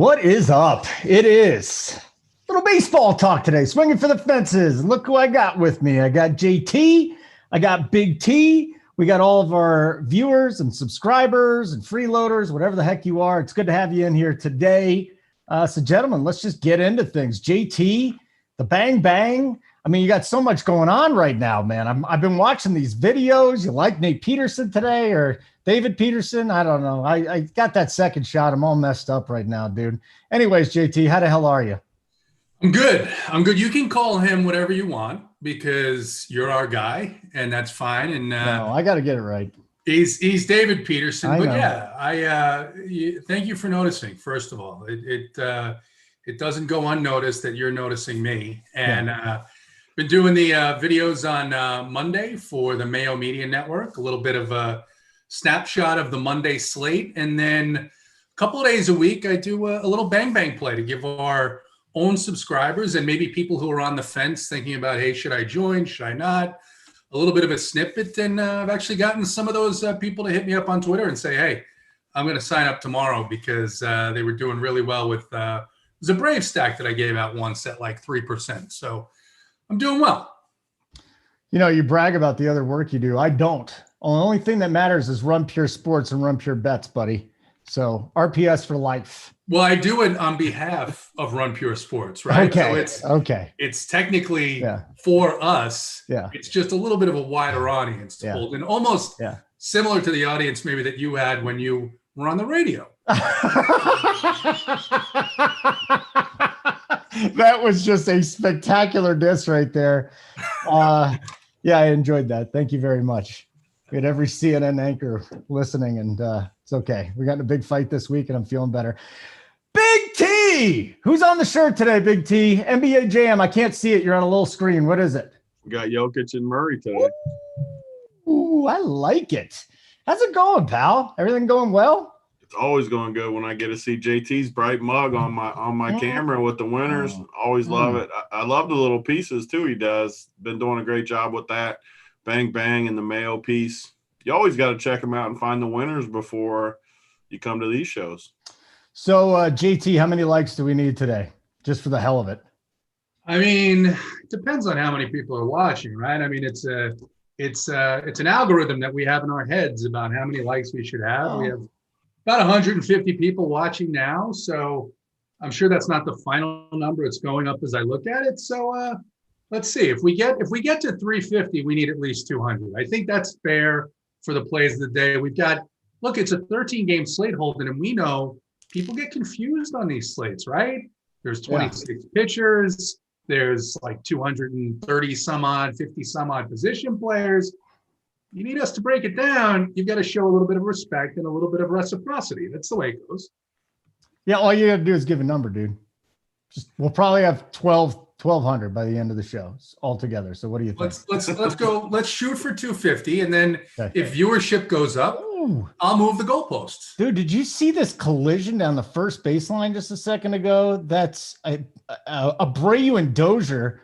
What is up? It is little baseball talk today. Swinging for the fences. Look who I got with me. I got JT. I got Big T. We got all of our viewers and subscribers and freeloaders, whatever the heck you are. It's good to have you in here today. So, gentlemen, let's just get into things. JT, the bang bang. I mean, you got so much going on right now, man. I've been watching these videos. You like Nate Peterson today or David Peterson? I don't know. I got that second shot. I'm all messed up right now, dude. Anyways, JT, how the hell are you? I'm good. You can call him whatever you want because you're our guy, and that's fine. And no, I got to get it right. He's David Peterson. But know. Yeah, thank you for noticing. First of all, it doesn't go unnoticed that you're noticing me. And been doing the videos on Monday for the Mayo Media Network. A little bit of a snapshot of the Monday slate, and then a couple of days a week I do a little bang bang play to give our own subscribers and maybe people who are on the fence thinking about, hey, should I join, should I not, a little bit of a snippet. And I've actually gotten some of those people to hit me up on Twitter and say, hey, I'm going to sign up tomorrow because they were doing really well with it was a Brave stack that I gave out once at like 3%. So I'm doing well. You know, you brag about the other work you do. I don't. The only thing that matters is run pure sports and run pure bets, buddy. So RPS for life. Well, I do it on behalf of Run Pure Sports, right? Okay. So it's technically for us. Yeah. It's just a little bit of a wider audience to hold, and almost similar to the audience maybe that you had when you were on the radio. That was just a spectacular diss right there. Yeah, I enjoyed that. Thank you very much. We had every CNN anchor listening, and it's okay. We got in a big fight this week, and I'm feeling better. Big T! Who's on the shirt today, Big T? NBA Jam. I can't see it. You're on a little screen. What is it? We got Jokic and Murray today. Ooh, I like it. How's it going, pal? Everything going well? It's always going good when I get to see JT's bright mug on my camera with the winners. Always love it. I love the little pieces, too, he does. Been doing a great job with that. Bang Bang and the Mayo piece. You always got to check them out and find the winners before you come to these shows. So, JT, how many likes do we need today? Just for the hell of it. I mean, it depends on how many people are watching, right? I mean, it's an algorithm that we have in our heads about how many likes we should have. We have about 150 people watching now, so I'm sure that's not the final number. It's going up as I look at it. So let's see. If we get to 350, we need at least 200. I think that's fair for the plays of the day. We've got, look, it's a 13-game slate, Holden, and we know people get confused on these slates, right? There's 26 pitchers. There's like 230 some odd, 50 some odd position players. You need us to break it down. You've got to show a little bit of respect and a little bit of reciprocity. That's the way it goes. Yeah, all you got to do is give a number, dude. We'll probably have 1,200 by the end of the show altogether. So what do you think? Let's go. Let's shoot for 250, and then if viewership goes up, I'll move the goalposts. Dude, did you see this collision down the first baseline just a second ago? That's Abreu and Dozier.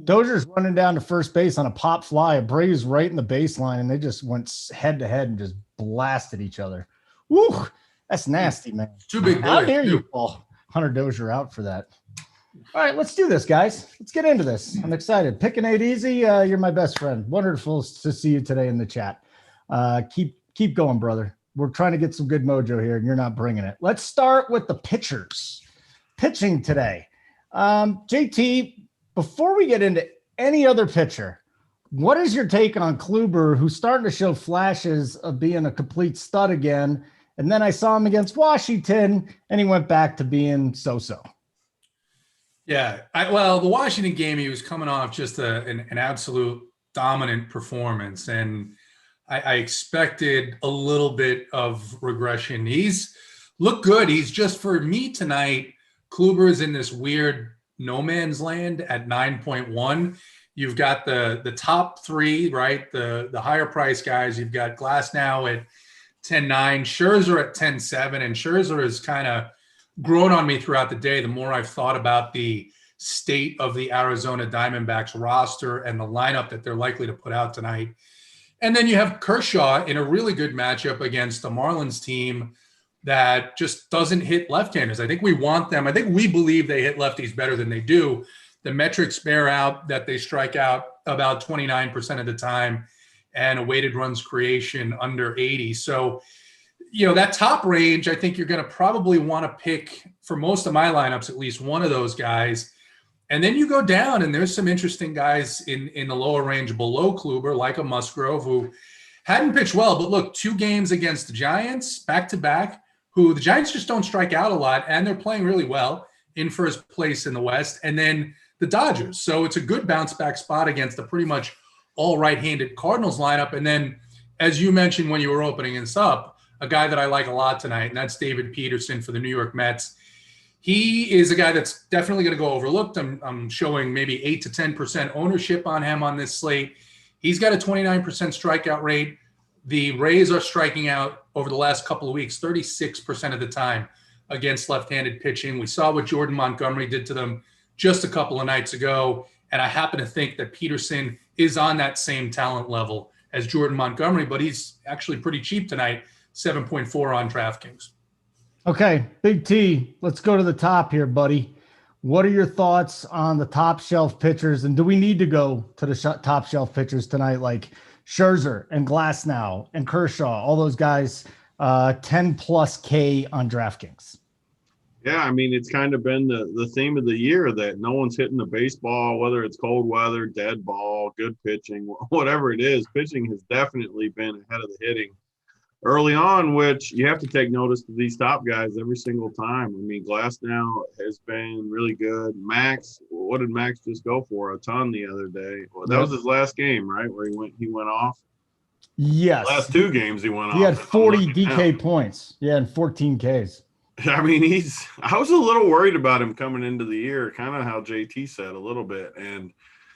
Dozier's running down to first base on a pop fly. Abreu's right in the baseline, and they just went head to head and just blasted each other. Woo, that's nasty, man. Too big. How dare you call Hunter Dozier out for that? All right, let's do this, guys. Let's get into this. I'm excited. Pick an 8 easy. You're my best friend. Wonderful to see you today in the chat. Keep going, brother. We're trying to get some good mojo here, and you're not bringing it. Let's start with the pitchers. Pitching today. JT, before we get into any other pitcher, what is your take on Kluber, who's starting to show flashes of being a complete stud again? And then I saw him against Washington, and he went back to being so-so. Yeah, the Washington game, he was coming off just an absolute dominant performance, and I expected a little bit of regression. He's looked good. He's just, for me tonight, Kluber is in this weird no man's land at 9.1. You've got the top three, right? The higher price guys. You've got Glass now at 10.9, Scherzer at 10.7, and Scherzer has kind of grown on me throughout the day. The more I've thought about the state of the Arizona Diamondbacks roster and the lineup that they're likely to put out tonight. And then you have Kershaw in a really good matchup against the Marlins team that just doesn't hit left-handers. I think we want them. I think we believe they hit lefties better than they do. The metrics bear out that they strike out about 29% of the time and a weighted runs creation under 80. So, that top range, I think you're going to probably want to pick, for most of my lineups, at least one of those guys. And then you go down, and there's some interesting guys in the lower range below Kluber, like a Musgrove, who hadn't pitched well. But look, 2 games against the Giants, back-to-back, who the Giants just don't strike out a lot, and they're playing really well in first place in the West. And then the Dodgers. So it's a good bounce-back spot against a pretty much all right-handed Cardinals lineup. And then, as you mentioned when you were opening this up, a guy that I like a lot tonight, and that's David Peterson for the New York Mets. He is a guy that's definitely going to go overlooked. I'm showing maybe 8 to 10% ownership on him on this slate. He's got a 29% strikeout rate. The Rays are striking out over the last couple of weeks 36% of the time against left-handed pitching. We saw what Jordan Montgomery did to them just a couple of nights ago, and I happen to think that Peterson is on that same talent level as Jordan Montgomery, but he's actually pretty cheap tonight, 7.4 on DraftKings. Okay, Big T, let's go to the top here, buddy. What are your thoughts on the top shelf pitchers, and do we need to go to the top shelf pitchers tonight, like Scherzer and Glasnow and Kershaw, all those guys, 10 plus K on DraftKings? Yeah, I mean, it's kind of been the theme of the year that no one's hitting the baseball, whether it's cold weather, dead ball, good pitching, whatever it is. Pitching has definitely been ahead of the hitting early on, which you have to take notice of these top guys every single time. I mean, Glasnow has been really good. Max, what did Max just go for? A ton the other day. Well, that was his last game, right, where he went off? Yes. Last 2 games he went off. He had 40 DK points. Yeah, and 14 Ks. I mean, I was a little worried about him coming into the year, kind of how JT said a little bit. And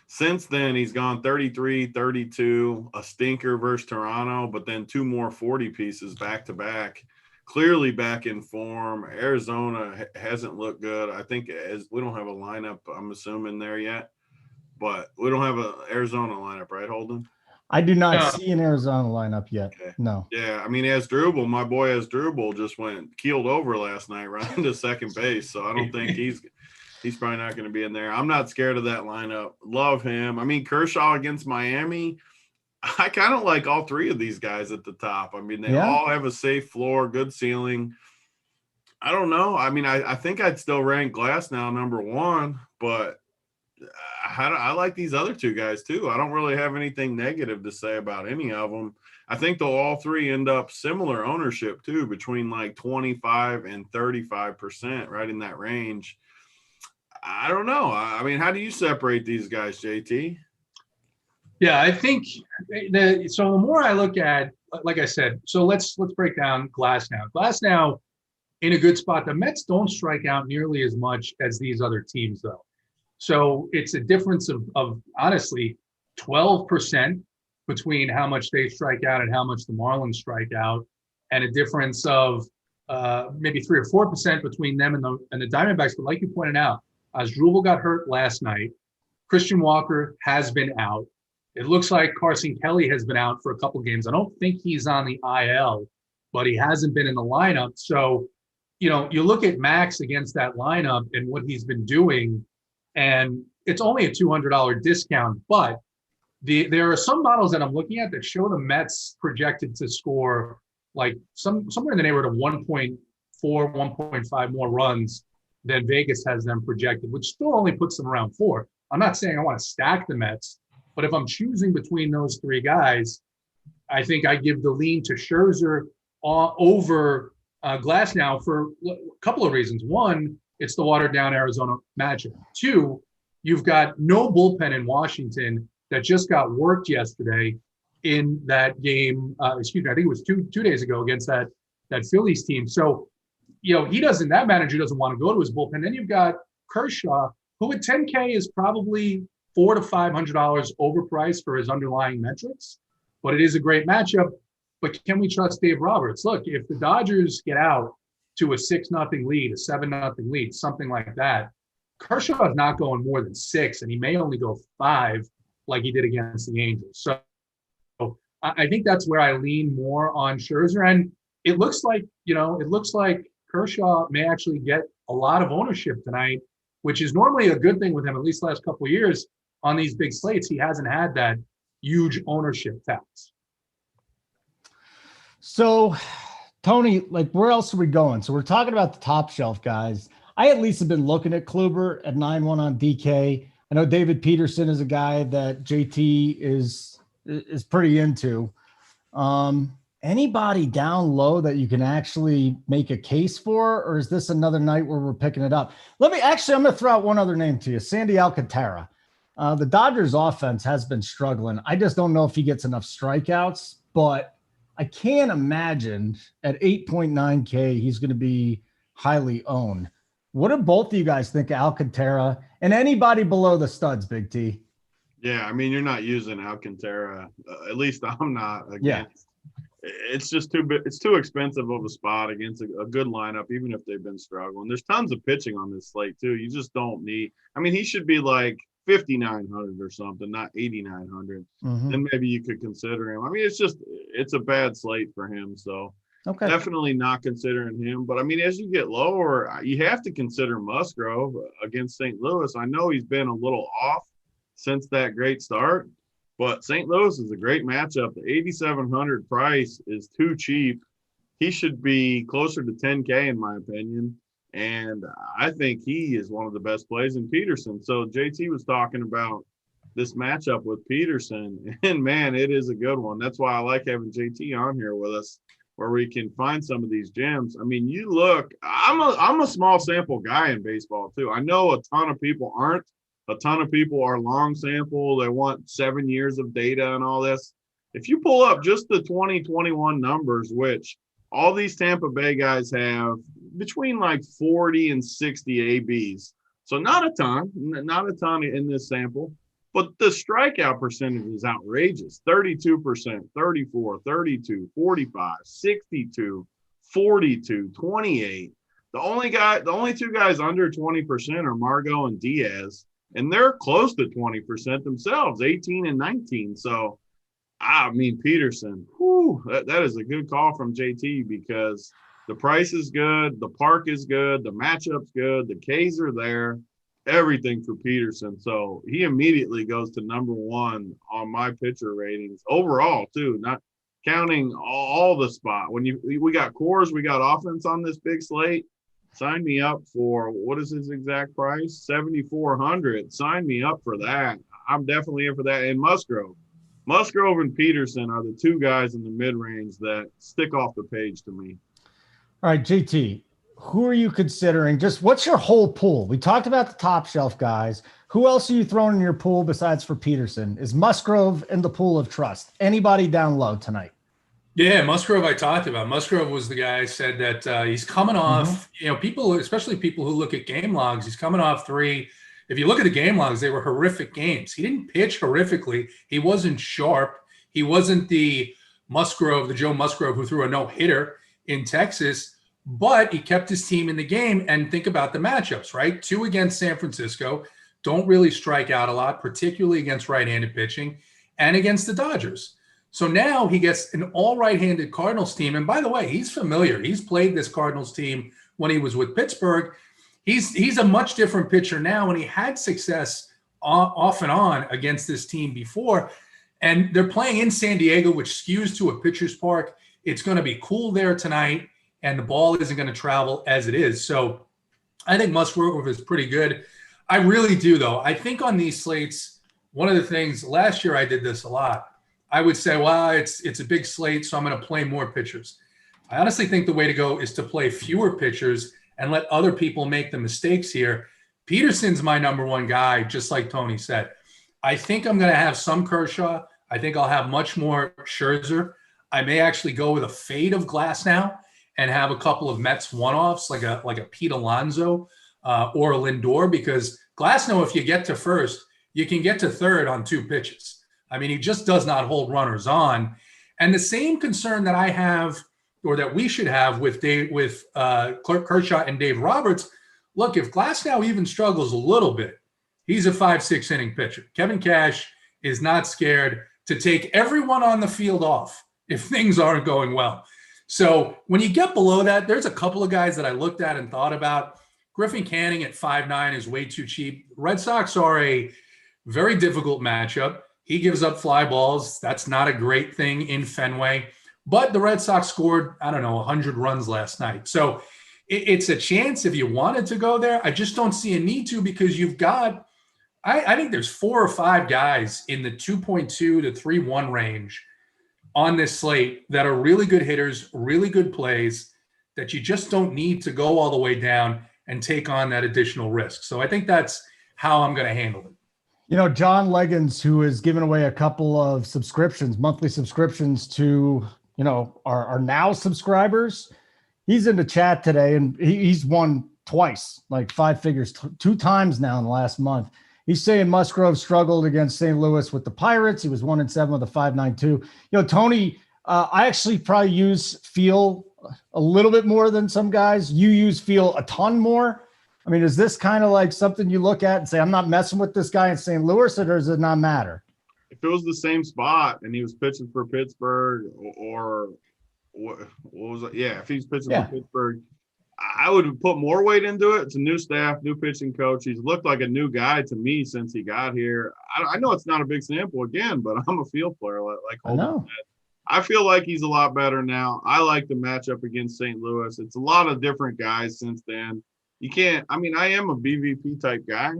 since then, he's gone 33, 32, a stinker versus Toronto, but then 2 more 40 pieces back to back. Clearly back in form. Arizona hasn't looked good. I think as we don't have a lineup, I'm assuming there yet, but we don't have an Arizona lineup, right, Holden? I do not see an Arizona lineup yet. Okay. No. Yeah, I mean, Asdrubal, my boy Asdrubal just keeled over last night running to second base, so I don't think he's probably not going to be in there. I'm not scared of that lineup. Love him. I mean, Kershaw against Miami, I kind of like all 3 of these guys at the top. I mean, they all have a safe floor, good ceiling. I don't know. I mean, I think I'd still rank Glasnow number 1, but I like these other 2 guys too. I don't really have anything negative to say about any of them. I think they'll all 3 end up similar ownership too, between like 25 and 35%, right in that range. I don't know. I mean, how do you separate these guys, JT? Yeah, I think so the more I look at, like I said, so let's break down Glasnow. Glasnow in a good spot. The Mets don't strike out nearly as much as these other teams, though. So it's a difference of honestly 12% between how much they strike out and how much the Marlins strike out, and a difference of maybe 3 or 4% between them and the Diamondbacks. But like you pointed out, Asdrubal got hurt last night. Christian Walker has been out. It looks like Carson Kelly has been out for a couple games. I don't think he's on the IL, but he hasn't been in the lineup. So, you look at Max against that lineup and what he's been doing, and it's only a $200 discount, but there are some models that I'm looking at that show the Mets projected to score like somewhere in the neighborhood of 1.4, 1.5 more runs than Vegas has them projected, which still only puts them around 4. I'm not saying I want to stack the Mets, but if I'm choosing between those 3 guys, I think I give the lean to Scherzer over Glasnow for a couple of reasons. One, it's the watered-down Arizona matchup. 2, you've got no bullpen in Washington that just got worked yesterday in that game. I think it was two days ago against that Phillies team. So, that manager doesn't want to go to his bullpen. Then you've got Kershaw, who at 10K is probably $400 to $500 overpriced for his underlying metrics, but it is a great matchup. But can we trust Dave Roberts? Look, if the Dodgers get out to a 6-0 lead, a 7-0 lead, something like that, Kershaw is not going more than 6, and he may only go 5 like he did against the Angels. So I think that's where I lean more on Scherzer. And it looks like, Kershaw may actually get a lot of ownership tonight, which is normally a good thing with him, at least the last couple of years on these big slates. He hasn't had that huge ownership tax. So, Tony, like, where else are we going? So we're talking about the top shelf guys. I at least have been looking at Kluber at 9-1 on DK. I know David Peterson is a guy that JT is pretty into. Anybody down low that you can actually make a case for, or is this another night where we're picking it up? I'm going to throw out one other name to you, Sandy Alcantara. The Dodgers offense has been struggling. I just don't know if he gets enough strikeouts, but I can't imagine at 8.9K, he's going to be highly owned. What do both of you guys think of Alcantara and anybody below the studs, Big T? Yeah, I mean, you're not using Alcantara. At least I'm not. Again, it's just it's too expensive of a spot against a good lineup, even if they've been struggling. There's tons of pitching on this slate too. You just don't need. I mean, he should be like 5,900 or something, not 8,900. Then maybe you could consider him. I mean, it's a bad slate for him. So definitely not considering him. But I mean, as you get lower, you have to consider Musgrove against St. Louis. I know he's been a little off since that great start, but St. Louis is a great matchup. The 8,700 price is too cheap. He should be closer to 10K in my opinion. And I think he is one of the best plays in Peterson. So JT was talking about this matchup with Peterson, and man, it is a good one. That's why I like having JT on here with us, where we can find some of these gems. I mean, you look, I'm a small sample guy in baseball too. I know a ton of people aren't. A ton of people are long sample. They want 7 years of data and all this. If you pull up just the 2021 numbers, which all these Tampa Bay guys have between like 40 and 60 ABs. So not a ton in this sample, but the strikeout percentage is outrageous. 32%, 34, 32, 45, 62, 42, 28. The only two guys under 20% are Margot and Diaz, and they're close to 20% themselves, 18 and 19. So, I mean, Peterson, that is a good call from JT because the price is good, the park is good, the matchup's good, the Ks are there, everything for Peterson. So he immediately goes to number one on my pitcher ratings overall too, not counting all the spot. When we got cores, we got offense on this big slate. Sign me up for, what is his exact price? 7,400. Sign me up for that. I'm definitely in for that. And Musgrove and Peterson are the two guys in the mid-range that stick off the page to me. All right, JT, who are you considering? Just what's your whole pool? We talked about the top shelf guys. Who else are you throwing in your pool besides for Peterson? Is Musgrove in the pool of trust? Anybody down low tonight? Yeah, Musgrove I talked about. Musgrove was the guy I said that he's coming off, people, especially people who look at game logs, he's coming off 3. If you look at the game logs, they were horrific games. He didn't pitch horrifically. He wasn't sharp. He wasn't the Joe Musgrove who threw a no-hitter in Texas, but he kept his team in the game. And think about the matchups, right? 2 against San Francisco, don't really strike out a lot, particularly against right-handed pitching, and against the Dodgers. So now he gets an all right-handed Cardinals team. And by the way, he's familiar. He's played this Cardinals team when he was with Pittsburgh. He's a much different pitcher now, and he had success off and on against this team before. And they're playing in San Diego, which skews to a pitcher's park. It's going to be cool there tonight, and the ball isn't going to travel as it is. So I think Musgrove is pretty good. I really do, though. I think on these slates, one of the things, last year I did this a lot. I would say, well, it's a big slate, so I'm going to play more pitchers. I honestly think the way to go is to play fewer pitchers and let other people make the mistakes here. Peterson's my number one guy, just like Tony said. I think I'm going to have some Kershaw. I think I'll have much more Scherzer. I may actually go with a fade of Glasnow and have a couple of Mets one-offs, like a Pete Alonso or a Lindor, because Glasnow, if you get to first, you can get to third on 2 pitches. I mean, he just does not hold runners on. And the same concern that I have, or that we should have with Kershaw and Dave Roberts, look, if Glasnow even struggles a little bit, he's a 5-6 inning pitcher. Kevin Cash is not scared to take everyone on the field off if things aren't going well. So when you get below that, there's a couple of guys that I looked at and thought about. Griffin Canning at 5'9" is way too cheap. Red Sox are a very difficult matchup. He gives up fly balls. That's not a great thing in Fenway. But the Red Sox scored, 100 runs last night. So it's a chance if you wanted to go there. I just don't see a need to, because you've got, I think there's 4 or 5 guys in the 2.2 to 3.1 range on this slate that are really good hitters, really good plays, that you just don't need to go all the way down and take on that additional risk. So I think that's how I'm going to handle it. John Leggins, who has given away a couple of subscriptions, monthly subscriptions to, our now subscribers, he's in the chat today, and he's won twice, like 5 figures, 2 times now in the last month. He's saying Musgrove struggled against St. Louis with the Pirates. He was 1-7 with a 5.92. Tony, I actually probably feel a little bit more than some guys. You feel a ton more. I mean, is this kind of like something you look at and say, I'm not messing with this guy in St. Louis, or does it not matter? If it was the same spot and he was pitching for Pittsburgh, or what was it? Yeah, if he's pitching for Pittsburgh, I would put more weight into it. It's a new staff, new pitching coach. He's looked like a new guy to me since he got here. I know it's not a big sample again, but I'm a field player. Like I know. I feel like he's a lot better now. I like the matchup against St. Louis. It's a lot of different guys since then. You can't – I mean, I am a BVP type guy,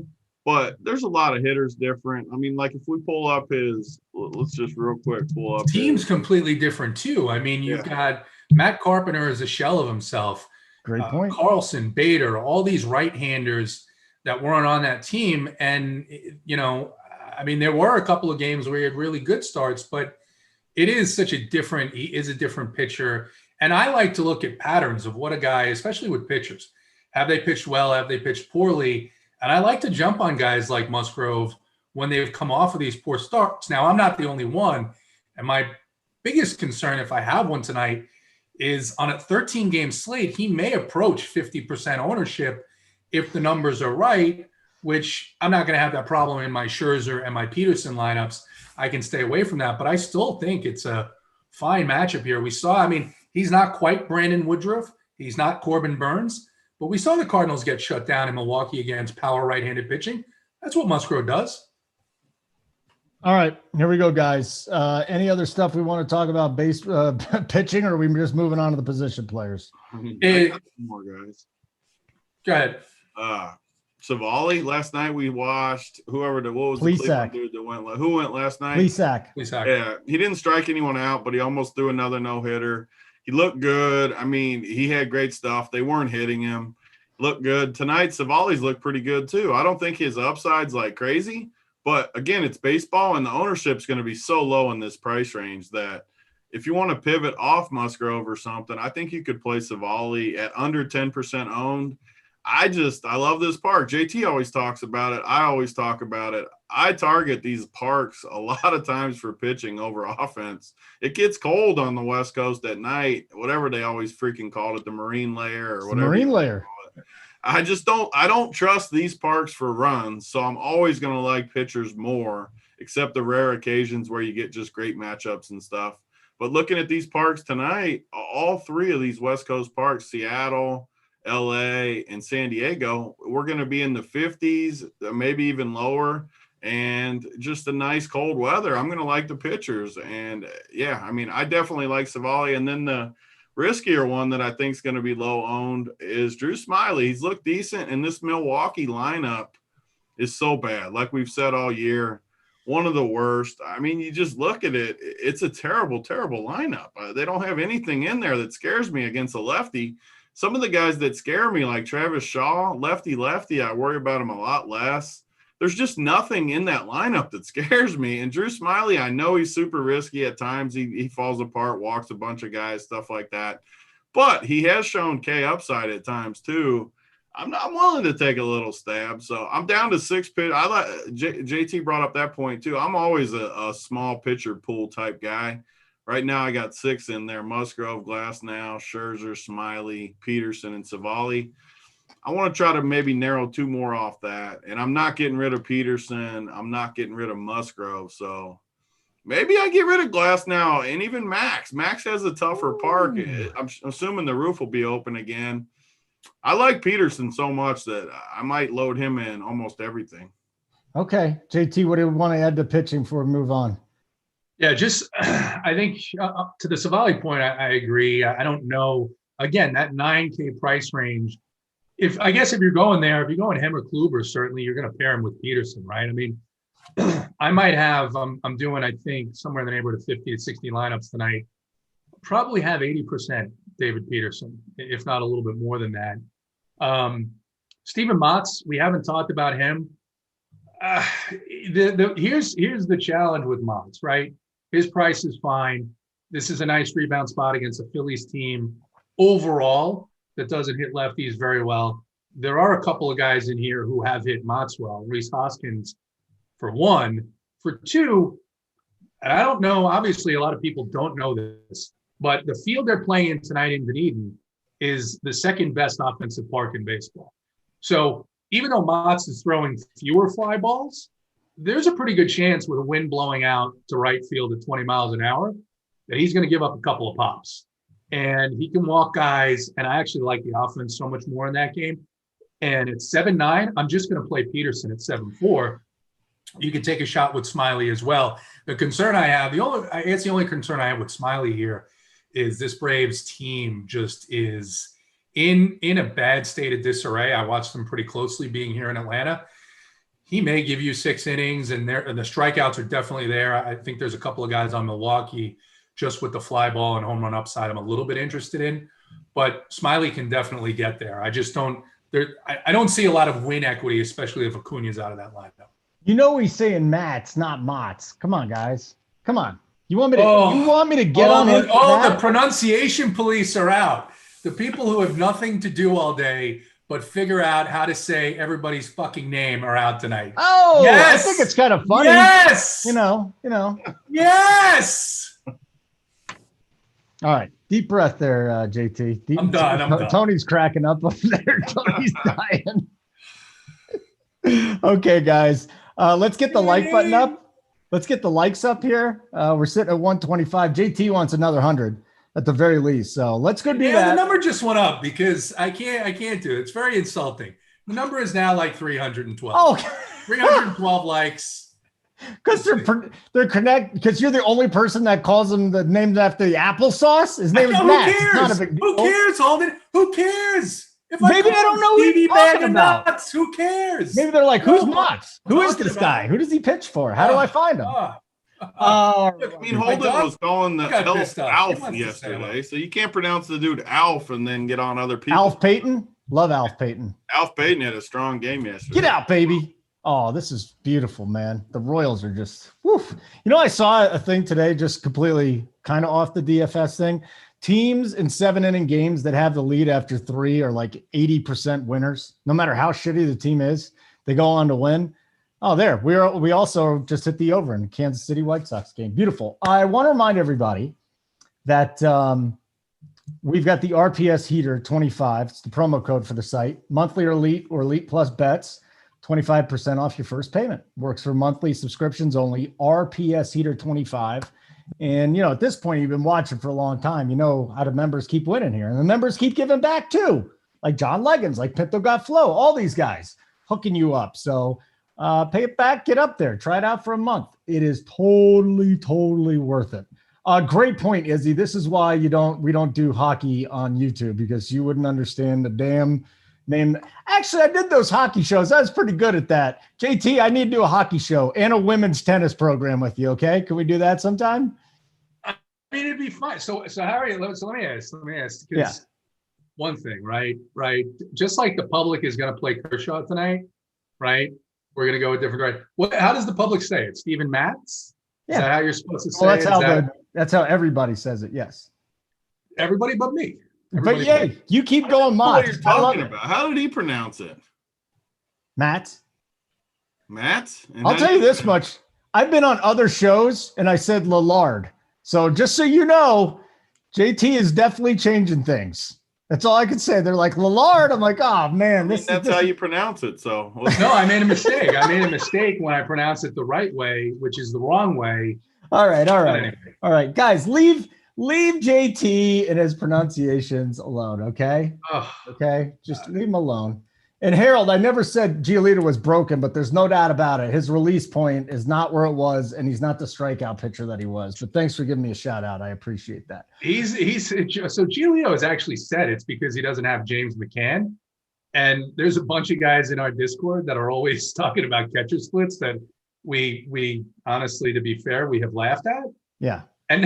but there's a lot of hitters different. I mean, like if we pull up his – let's just real quick pull up. Team's completely different too. I mean, you've got Matt Carpenter as a shell of himself. Great point. Carlson, Bader, all these right-handers that weren't on that team. And, I mean, there were a couple of games where he had really good starts, but it is he is a different pitcher. And I like to look at patterns of what a guy, especially with pitchers, have they pitched well? Have they pitched poorly? And I like to jump on guys like Musgrove when they've come off of these poor starts. Now, I'm not the only one. And my biggest concern, if I have one tonight, is on a 13-game slate, he may approach 50% ownership if the numbers are right, which I'm not going to have that problem in my Scherzer and my Peterson lineups. I can stay away from that. But I still think it's a fine matchup here. We saw, he's not quite Brandon Woodruff. He's not Corbin Burns. But we saw the Cardinals get shut down in Milwaukee against power right-handed pitching. That's what Musgrove does. All right, here we go, guys. Any other stuff we want to talk about pitching, or are we just moving on to the position players? I got some more guys. Go ahead. Savali, last night we watched what was the Cleveland dude that went? Who went last night? Plesac. Yeah, he didn't strike anyone out, but he almost threw another no-hitter. He looked good. I mean, he had great stuff. They weren't hitting him. Looked good. Tonight, Savali's looked pretty good too. I don't think his upside's like crazy, but again, it's baseball and the ownership's going to be so low in this price range that if you want to pivot off Musgrove or something, I think you could play Savali at under 10% owned. I love this park. JT always talks about it. I always talk about it. I target these parks a lot of times for pitching over offense. It gets cold on the West Coast at night, whatever they always freaking called it, the marine layer or whatever. Marine layer. I don't trust these parks for runs, so I'm always going to like pitchers more, except the rare occasions where you get just great matchups and stuff. But looking at these parks tonight, all 3 of these West Coast parks, Seattle, LA, and San Diego, we're going to be in the 50s, maybe even lower, and just a nice cold weather. I'm going to like the pitchers. And I definitely like Savali. And then the riskier one that I think is going to be low owned is Drew Smyly. He's looked decent, and this Milwaukee lineup is so bad. Like we've said all year, one of the worst. I mean, you just look at it. It's a terrible, terrible lineup. They don't have anything in there that scares me against a lefty. Some of the guys that scare me, like Travis Shaw, lefty, I worry about him a lot less. There's just nothing in that lineup that scares me. And Drew Smyly, I know he's super risky at times. He falls apart, walks a bunch of guys, stuff like that. But he has shown K upside at times too. I'm not willing to take a little stab. So I'm down to 6 pitch. I like JT brought up that point too. I'm always a small pitcher pool type guy. Right now, I got 6 in there: Musgrove, Glasnow, Scherzer, Smyly, Peterson, and Savali. I want to try to maybe narrow 2 more off that. And I'm not getting rid of Peterson. I'm not getting rid of Musgrove. So Maybe I get rid of Glass now, and even Max. Max has a tougher park. I'm assuming the roof will be open again. I like Peterson so much that I might load him in almost everything. Okay. JT, what do you want to add to pitching before we move on? Yeah, just I think to the Savali point, I agree. I don't know. Again, that 9K price range. If you're going there, if you're going him or Kluber, certainly you're going to pair him with Peterson, right? I mean, I might have. I'm doing, I think, somewhere in the neighborhood of 50 to 60 lineups tonight. Probably have 80% David Peterson, if not a little bit more than that. Steven Matz, we haven't talked about him. Here's the challenge with Matz, right? His price is fine. This is a nice rebound spot against a Phillies team overall that doesn't hit lefties very well. There are a couple of guys in here who have hit Matz well. Rhys Hoskins, for one. For two, and I don't know, obviously a lot of people don't know this, but the field they're playing in tonight in Dunedin is the second best offensive park in baseball. So even though Matz is throwing fewer fly balls, there's a pretty good chance with a wind blowing out to right field at 20 miles an hour that he's going to give up a couple of pops. And he can walk guys, and I actually like the offense so much more in that game. And at 7-9, I'm just going to play Peterson at 7-4. You can take a shot with Smiley as well. The concern I have, the only concern I have with Smiley here is this Braves team just is in a bad state of disarray. I watched them pretty closely being here in Atlanta. He may give you 6 innings, and the strikeouts are definitely there. I think there's a couple of guys on Milwaukee just with the fly ball and home run upside I'm a little bit interested in. But Smiley can definitely get there. I just don't – I don't see a lot of win equity, especially if Acuna's out of that lineup. You know he's saying Mats, not Mots. Come on, guys. Come on. You want me to get on it? The pronunciation police are out. The people who have nothing to do all day but figure out how to say everybody's fucking name are out tonight. Oh, yes! I think it's kind of funny. Yes. You know. Yes. All right. Deep breath there, JT. I'm done. Tony's cracking up over there. Tony's dying. Okay, guys. Let's get the like button up. Let's get the likes up here. We're sitting at 125. JT wants another 100 at the very least. So let's go do that. The number just went up because I can't do it. It's very insulting. The number is now like 312. Oh, 312 likes. Because they're connected. Because you're the only person that calls them the names after the applesauce. His name is Matt. Who cares? Who cares, Holden? Who cares? Maybe they don't know who he's talking about. Nuts, who cares? Maybe they're like, who's Mots? Who is this guy? Who does he pitch for? How do I find him? Holden was calling the Alf yesterday, so you can't pronounce the dude Alf and then get on other people. Alf Payton? Love Alf Payton. Alf Payton had a strong game yesterday. Get out, baby. Oh, this is beautiful, man. The Royals are just, woof. You know, I saw a thing today just completely kind of off the DFS thing. Teams in 7-inning games that have the lead after 3 are like 80% winners. No matter how shitty the team is, they go on to win. Oh, there. We also just hit the over in the Kansas City White Sox game. Beautiful. I want to remind everybody that we've got the RPS Heater 25. It's the promo code for the site. Monthly or Elite Plus bets. 25% off your first payment. Works for monthly subscriptions only. RPS Heater 25. And, at this point, you've been watching for a long time. You know how the members keep winning here. And the members keep giving back, too. Like John Leggins, like Pinto Got Flow. All these guys hooking you up. So pay it back. Get up there. Try it out for a month. It is totally, totally worth it. Great point, Izzy. This is why we don't do hockey on YouTube, because you wouldn't understand the damn name. Actually, I did those hockey shows. I was pretty good at that. JT, I need to do a hockey show and a women's tennis program with you. Okay, can we do that sometime? I mean, it'd be fun. So Harry, let me ask. Because one thing, right? Just like the public is going to play Kershaw tonight, right? We're going to go a different guy. How does the public say it? Steven Matz? Yeah. Is that how you're supposed to say it? That's how everybody says it. Yes. Everybody but me. But yeah, you keep going, Matt. What are you talking about? How did he pronounce it? Matt. I'll tell you this much. I've been on other shows and I said Lillard. So just so you know, JT is definitely changing things. That's all I could say. They're like Lillard. I'm like, oh man, that's how you pronounce it. So no, I made a mistake. I made a mistake when I pronounced it the right way, which is the wrong way. All right. Anyway. All right, guys, leave JT and his pronunciations alone, okay? Oh, Okay, just leave him alone. And Harold, I never said Giolito was broken, but there's no doubt about it. His release point is not where it was, and he's not the strikeout pitcher that he was. But thanks for giving me a shout out. I appreciate that. So Giolito has actually said it's because he doesn't have James McCann. And there's a bunch of guys in our Discord that are always talking about catcher splits that we honestly, to be fair, we have laughed at. Yeah. And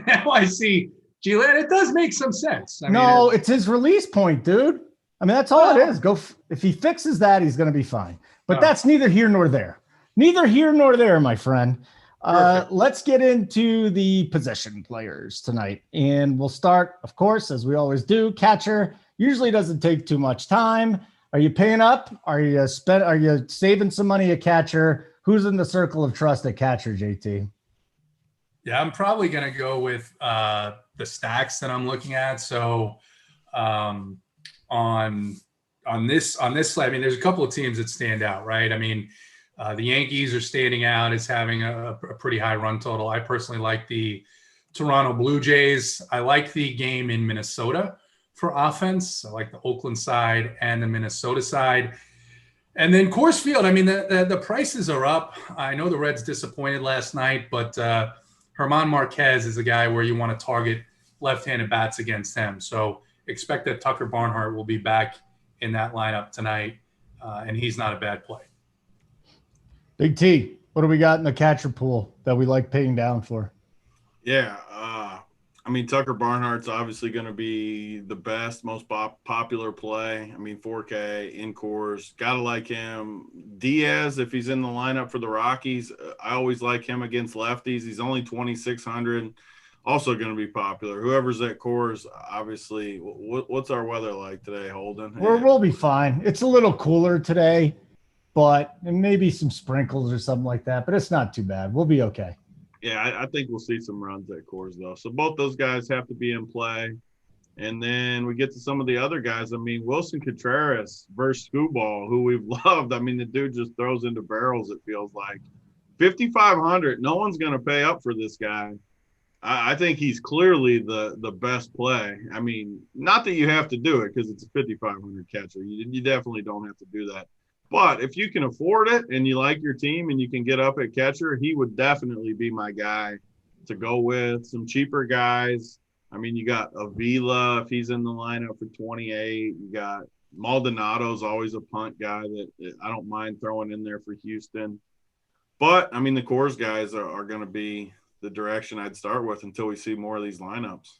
now I see Giolito. It does make some sense. I mean, it's his release point, dude. I mean, that's all it is. If he fixes that, he's going to be fine. But that's neither here nor there. Neither here nor there, my friend. Let's get into the position players tonight. And we'll start, of course, as we always do, catcher. Usually doesn't take too much time. Are you paying up? Are you saving some money at catcher? Who's in the circle of trust at catcher, JT? Yeah, I'm probably going to go with the stacks that I'm looking at. So on this slide, I mean, there's a couple of teams that stand out, right? I mean, the Yankees are standing out as having a pretty high run total. I personally like the Toronto Blue Jays. I like the game in Minnesota for offense. I like the Oakland side and the Minnesota side. And then Coors Field, I mean, the prices are up. I know the Reds disappointed last night, but German Marquez is a guy where you want to target left-handed bats against him. So expect that Tucker Barnhart will be back in that lineup tonight, and he's not a bad play. Big T, what do we got in the catcher pool that we like paying down for? Yeah, I mean, Tucker Barnhart's obviously going to be the best, most popular play. I mean, 4K, in course, got to like him. Diaz, if he's in the lineup for the Rockies, I always like him against lefties. He's only 2,600, also going to be popular. Whoever's at Coors, obviously. What's our weather like today, Holden? We'll be fine. It's a little cooler today, but maybe some sprinkles or something like that, but it's not too bad. We'll be okay. Yeah, I think we'll see some runs at Coors, though. So both those guys have to be in play. And then we get to some of the other guys. I mean, Wilson Contreras versus Scooball, who we've loved. I mean, the dude just throws into barrels, it feels like. 5,500, no one's going to pay up for this guy. I think he's clearly the best play. I mean, not that you have to do it because it's a 5,500 catcher. You definitely don't have to do that. But if you can afford it and you like your team and you can get up at catcher, he would definitely be my guy to go with. Some cheaper guys. I mean, you got Avila if he's in the lineup for 28. You got Maldonado's always a punt guy that I don't mind throwing in there for Houston. But, I mean, the Coors guys are going to be the direction I'd start with until we see more of these lineups.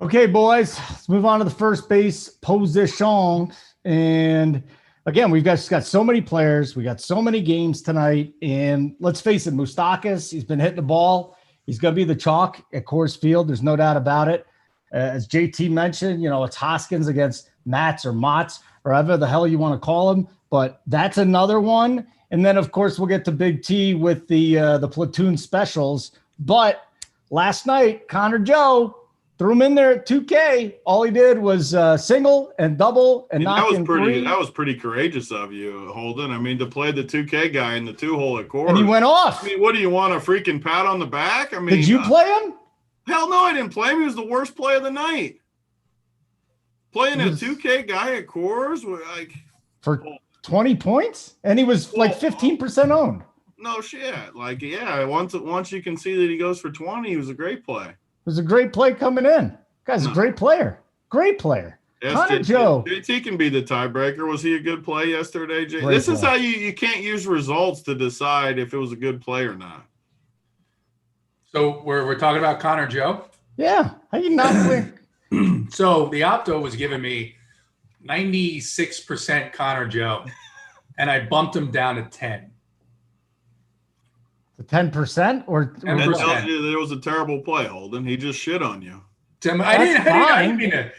Okay, boys, let's move on to the first base position. And again, we've just got so many players. We got so many games tonight. And let's face it, Moustakas, he's been hitting the ball. He's going to be the chalk at Coors Field. There's no doubt about it. As JT mentioned, it's Hoskins against Mats or Motts, or whatever the hell you want to call him. But that's another one. And then, of course, we'll get to Big T with the platoon specials. But last night, Connor Joe threw him in there at 2K. All he did was single and double and knock in three. That was pretty courageous of you, Holden. I mean, to play the 2K guy in the 2-hole at Coors. And he went off. I mean, what do you want, a freaking pat on the back? I mean, did you play him? Hell no, I didn't play him. He was the worst play of the night. Playing a 2K guy at Coors, like for 20 points, and he was like 15% owned. No shit. Like, yeah, once you can see that he goes for 20, he was a great play. It was a great play coming in. Guy's a great player. Great player. Yes, Connor Joe. JT can be the tiebreaker. Was he a good play yesterday, Jay? Great This play. is how you can't use results to decide if it was a good play or not. So we're talking about Connor Joe? Yeah. How you not win? So the Opto was giving me 96% Connor Joe, and I bumped him down to 10. The 10% or 10%. That tells you that it was a terrible play, Holden. He just shit on you. I didn't mean to.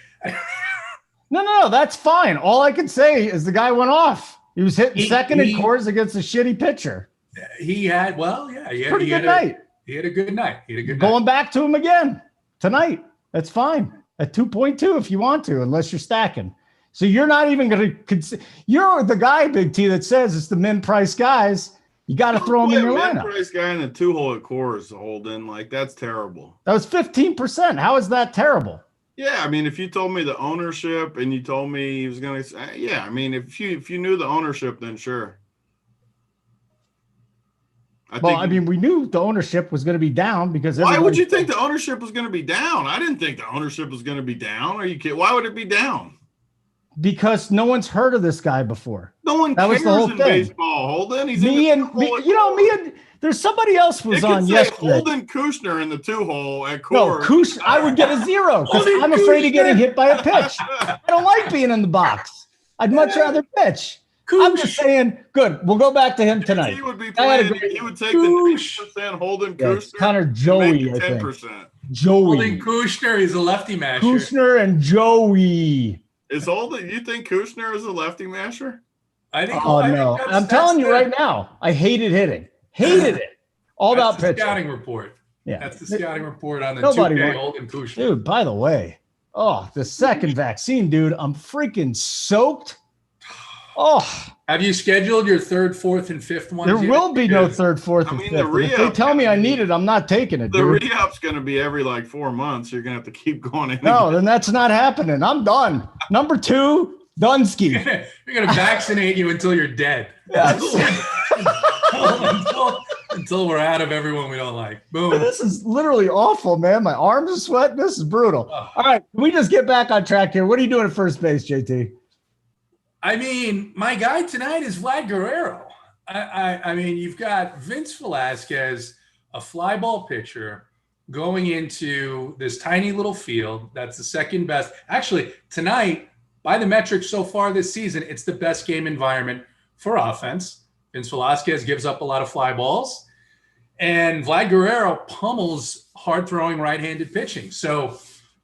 No, that's fine. All I can say is the guy went off. He was hitting second in Coors against a shitty pitcher. He had, well, yeah. He had a good night. He had a good night. Going back to him again tonight. That's fine. At 2.2 if you want to, unless you're stacking. So you're not even going to consider. You're the guy, Big T, that says it's the min price guys. You got to throw him in your lineup. Mid-price guy in a 2-hole at Coors, Holden, like that's terrible. That was 15%. How is that terrible? Yeah, I mean, if you told me the ownership and you told me he was going to, yeah, I mean, if you knew the ownership, then sure. I mean, we knew the ownership was going to be down because. Why would you think the ownership was going to be down? I didn't think the ownership was going to be down. Are you kidding? Why would it be down? Because no one's heard of this guy before. No one cares in baseball. Holden, he's me and there's somebody else was on yesterday. Holden Kushner in the 2-hole at Coors. No, I would get a 0 because I'm afraid of getting hit by a pitch. I don't like being in the box. I'd much rather pitch. I'm just saying, good. We'll go back to him tonight. He would be playing. He would take the 9% Holden Kushner. Connor Joey, 10%. Joey. Holden Kushner, he's a lefty masher. Kushner and Joey. Is Holden? You think Kushner is a lefty masher? I think. Oh no! I'm telling you right now, I hated hitting. Hated it. All about pitching. Scouting report. Yeah, that's the scouting report on the 2K Holden Kushner. Dude, by the way, the second vaccine, dude. I'm freaking soaked. Oh, have you scheduled your 3rd, 4th, and 5th ones? There will be no 3rd, 4th, and 5th. If they tell me I need it, I'm not taking it. The re-up's going to be every 4 months. You're going to have to keep going in. No, then that's not happening. I'm done. Number 2, Dunsky. You're going to vaccinate you until you're dead. Until we're out of everyone we don't like. Boom. This is literally awful, man. My arms are sweating. This is brutal. All right, can we just get back on track here? What are you doing at first base, JT? I mean, my guy tonight is Vlad Guerrero. I mean, you've got Vince Velasquez, a fly ball pitcher, going into this tiny little field. That's the second best. Actually, tonight, by the metrics so far this season, it's the best game environment for offense. Vince Velasquez gives up a lot of fly balls, and Vlad Guerrero pummels hard-throwing right-handed pitching. So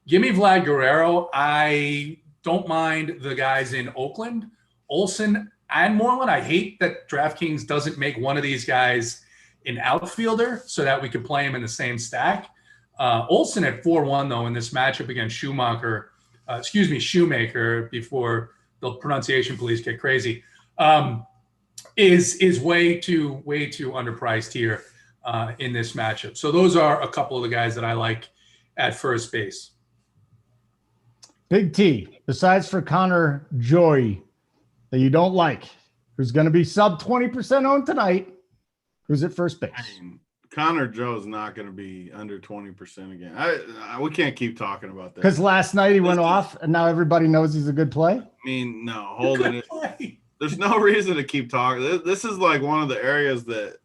give me Vlad Guerrero. I don't mind the guys in Oakland, Olsen and Moreland. I hate that DraftKings doesn't make one of these guys an outfielder so that we could play him in the same stack. Olsen at 4-1, though, in this matchup against Shoemaker, before the pronunciation police get crazy, is way too underpriced here in this matchup. So those are a couple of the guys that I like at first base. Big T, besides for Connor Joy that you don't like, who's going to be sub 20% owned tonight, who's at first base? I mean, Connor Joe's not going to be under 20% again. We can't keep talking about that. Because last night he went off, and now everybody knows he's a good play? I mean, no, holding it. There's no reason to keep talking. This is like one of the areas that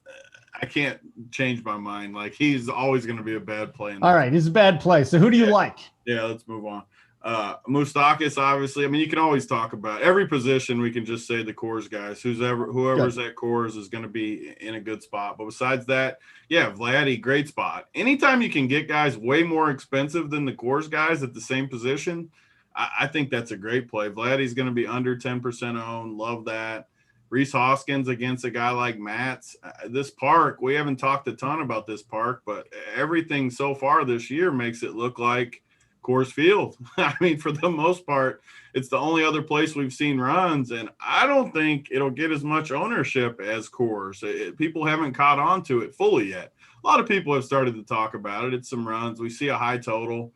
I can't change my mind. Like, he's always going to be a bad play. All right, he's a bad play. So who do you like? Yeah, let's move on. Moustakas, obviously. I mean, you can always talk about every position. We can just say the Coors guys. Whoever's at Coors is going to be in a good spot. But besides that, yeah, Vladdy, great spot. Anytime you can get guys way more expensive than the Coors guys at the same position, I think that's a great play. Vladdy's going to be under 10% owned. Love that. Rhys Hoskins against a guy like Matz. This park, we haven't talked a ton about this park, but everything so far this year makes it look like Coors Field. I mean, for the most part, it's the only other place we've seen runs, and I don't think it'll get as much ownership as Coors. People haven't caught on to it fully yet. A lot of people have started to talk about it. It's some runs. We see a high total,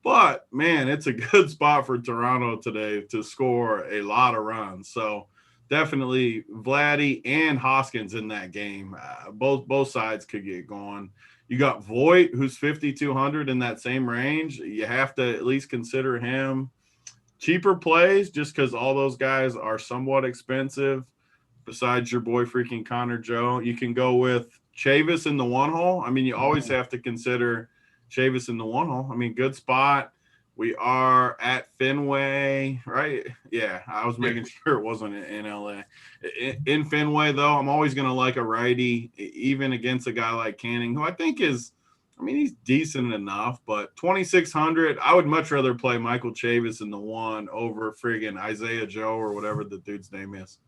but, man, it's a good spot for Toronto today to score a lot of runs. So definitely Vladdy and Hoskins in that game. Both sides could get going. You got Voit, who's 5,200 in that same range. You have to at least consider him. Cheaper plays, just because all those guys are somewhat expensive. Besides your boy freaking Connor Joe, you can go with Chavis in the 1-hole. I mean, you always have to consider Chavis in the 1-hole. I mean, good spot. We are at Fenway, right? Yeah, I was making sure it wasn't in LA. In Fenway, though, I'm always going to like a righty, even against a guy like Canning, who I think is, I mean, he's decent enough, but 2,600, I would much rather play Michael Chavis in the 1 over friggin' Isaiah Joe or whatever the dude's name is.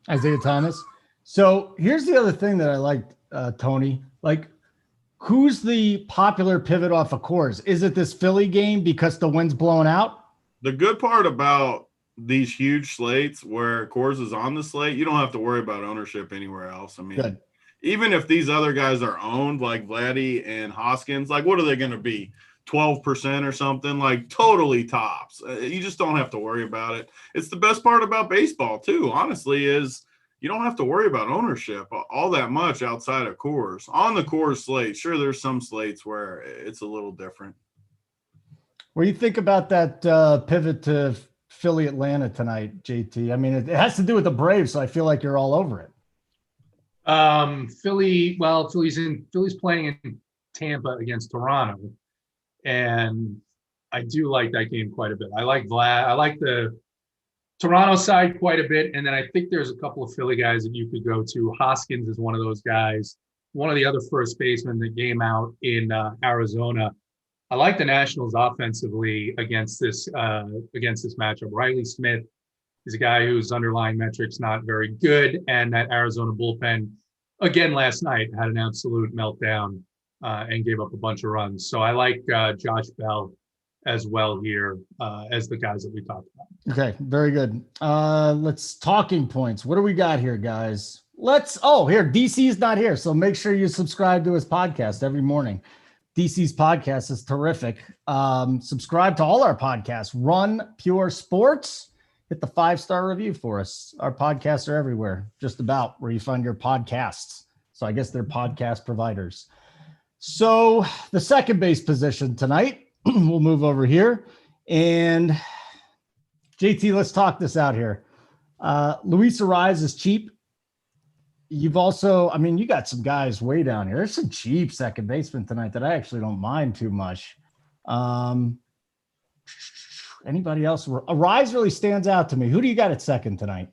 Isaiah Thomas. So here's the other thing that I liked, Tony. Like, who's the popular pivot off of Coors? Is it this Philly game because the wind's blowing out? The good part about these huge slates where Coors is on the slate, you don't have to worry about ownership anywhere else. I mean, even if these other guys are owned like Vladdy and Hoskins, like what are they going to be? 12% or something, like totally tops. You just don't have to worry about it. It's the best part about baseball too, honestly, is you don't have to worry about ownership all that much outside of Coors. On the Coors slate, sure, there's some slates where it's a little different. What do you think about that pivot to Philly Atlanta tonight, JT? I mean, it has to do with the Braves, so I feel like you're all over it. Philly's playing in Tampa against Toronto, and I do like that game quite a bit. I like the Toronto side quite a bit, and then I think there's a couple of Philly guys that you could go to. Hoskins is one of those guys. One of the other first basemen that game out in Arizona. I like the Nationals offensively against this matchup. Riley Smith is a guy whose underlying metrics not very good, and that Arizona bullpen again last night had an absolute meltdown and gave up a bunch of runs. So I like Josh Bell as well here as the guys that we talked about. Okay, very good. Let's talking points. What do we got here, guys? DC's not here, so make sure you subscribe to his podcast every morning. DC's podcast is terrific. Subscribe to all our podcasts. Run Pure Sports. Hit the 5-star review for us. Our podcasts are everywhere, just about where you find your podcasts. So I guess they're podcast providers. So the second base position tonight, we'll move over here. And JT, let's talk this out here. Luis Arraez is cheap. You've also, I mean, you got some guys way down here. There's some cheap second basemen tonight that I actually don't mind too much. Anybody else? Arraez really stands out to me. Who do you got at second tonight?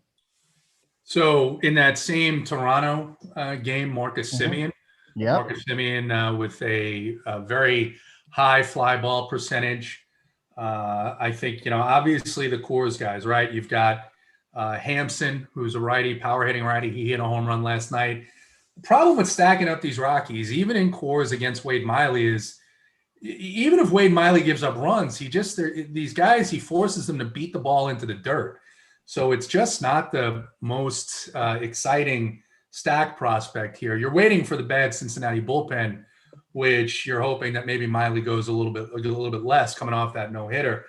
So in that same Toronto game, Marcus Semien. Yeah, Marcus Semien with a very high fly ball percentage. I think, obviously the Coors guys, right? You've got Hampson, who's a righty, power hitting righty. He hit a home run last night. The problem with stacking up these Rockies, even in Coors against Wade Miley, is even if Wade Miley gives up runs, these guys, he forces them to beat the ball into the dirt. So it's just not the most exciting stack prospect here. You're waiting for the bad Cincinnati bullpen, which you're hoping that maybe Miley goes a little bit less coming off that no-hitter.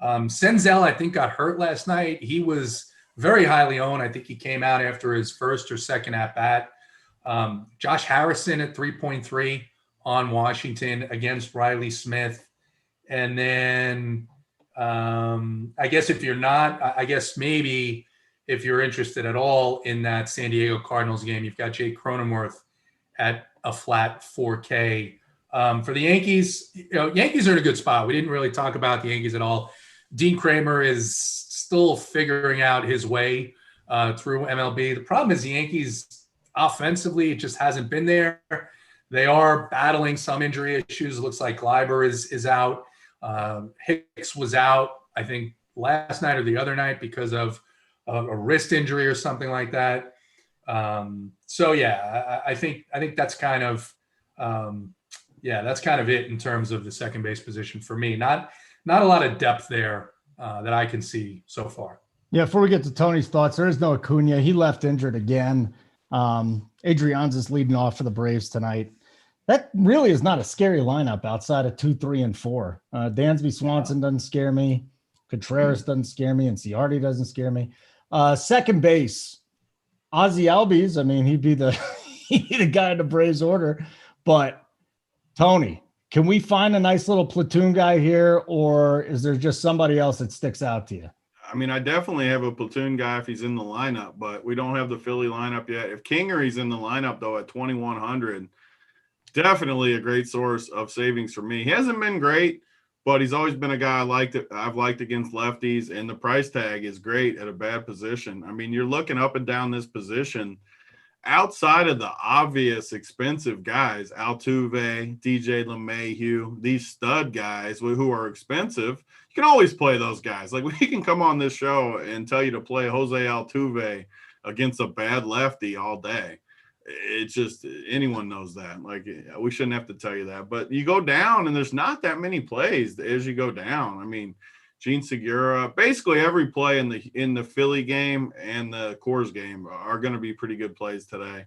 Senzel, I think, got hurt last night. He was very highly owned. I think he came out after his first or second at-bat. Josh Harrison at 3.3 on Washington against Riley Smith. And then I guess maybe if you're interested at all in that San Diego Cardinals game, you've got Jake Cronenworth at a flat 4K. For the Yankees, Yankees are in a good spot. We didn't really talk about the Yankees at all. Dean Kramer is still figuring out his way through MLB. The problem is the Yankees offensively, it just hasn't been there. They are battling some injury issues. It looks like Gleiber is out. Hicks was out, I think, last night or the other night because of a wrist injury or something like that. I think that's kind of that's kind of it in terms of the second base position for me. Not a lot of depth there that I can see so far. Yeah, before we get to Tony's thoughts, there is no Acuna. He left injured again. Adrian's is leading off for the Braves tonight. That really is not a scary lineup outside of 2, 3, and 4. Dansby Swanson doesn't scare me. Contreras doesn't scare me, and Ciardi doesn't scare me. Second base, Ozzie Albies. I mean, he'd be the guy in the Braves order. But Tony, can we find a nice little platoon guy here, or is there just somebody else that sticks out to you? I mean, I definitely have a platoon guy if he's in the lineup, but we don't have the Philly lineup yet. If Kingery's in the lineup, though, at 2,100, definitely a great source of savings for me. He hasn't been great, but he's always been a guy I've liked against lefties, and the price tag is great at a bad position. I mean, you're looking up and down this position. Outside of the obvious expensive guys, Altuve, DJ LeMahieu, these stud guys who are expensive, you can always play those guys. Like, we can come on this show and tell you to play Jose Altuve against a bad lefty all day. It's just, anyone knows that. Like, we shouldn't have to tell you that. But you go down, and there's not that many plays as you go down. I mean, Gene Segura, basically every play in the Philly game and the Coors game are going to be pretty good plays today.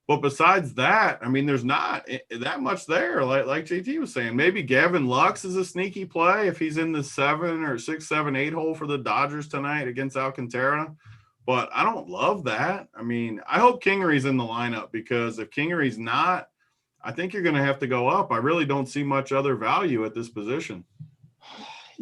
But besides that, I mean, there's not that much there. Like JT was saying, maybe Gavin Lux is a sneaky play if he's in the 7 or 6, 7, 8 hole for the Dodgers tonight against Alcantara. But I don't love that. I mean, I hope Kingery's in the lineup, because if Kingery's not, I think you're going to have to go up. I really don't see much other value at this position.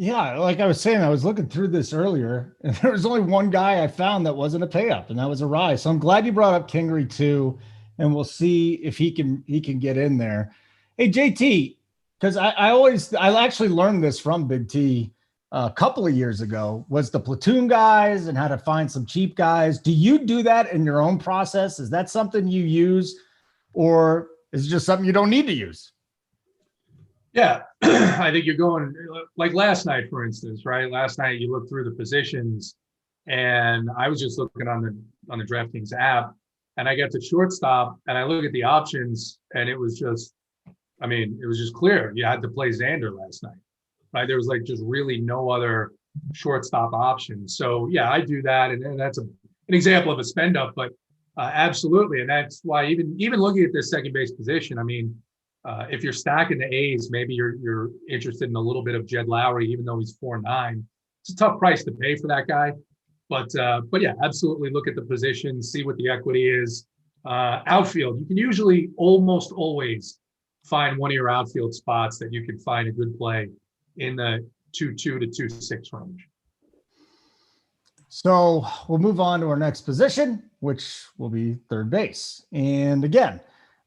Yeah, like I was saying, I was looking through this earlier, and there was only one guy I found that wasn't a pay up, and that was a Rise. So I'm glad you brought up Kingery too, and we'll see if he can get in there. Hey JT, because I actually learned this from Big T a couple of years ago, was the platoon guys and how to find some cheap guys. Do you do that in your own process? Is that something you use, or is it just something you don't need to use? Yeah, I think you're going like last night, for instance, right? Last night you looked through the positions, and I was just looking on the DraftKings app, and I get to shortstop, and I look at the options, and it was just clear. You had to play Xander last night, right? There was like just really no other shortstop options. So yeah, I do that, and that's an example of a spend up, but absolutely, and that's why even looking at this second base position, I mean. If you're stacking the A's, maybe you're interested in a little bit of Jed Lowry, even though he's 4.9. It's a tough price to pay for that guy, but yeah, absolutely look at the position, see what the equity is. Outfield, you can usually almost always find one of your outfield spots that you can find a good play in the 2.2 to 2.6 range. So we'll move on to our next position, which will be third base. And again,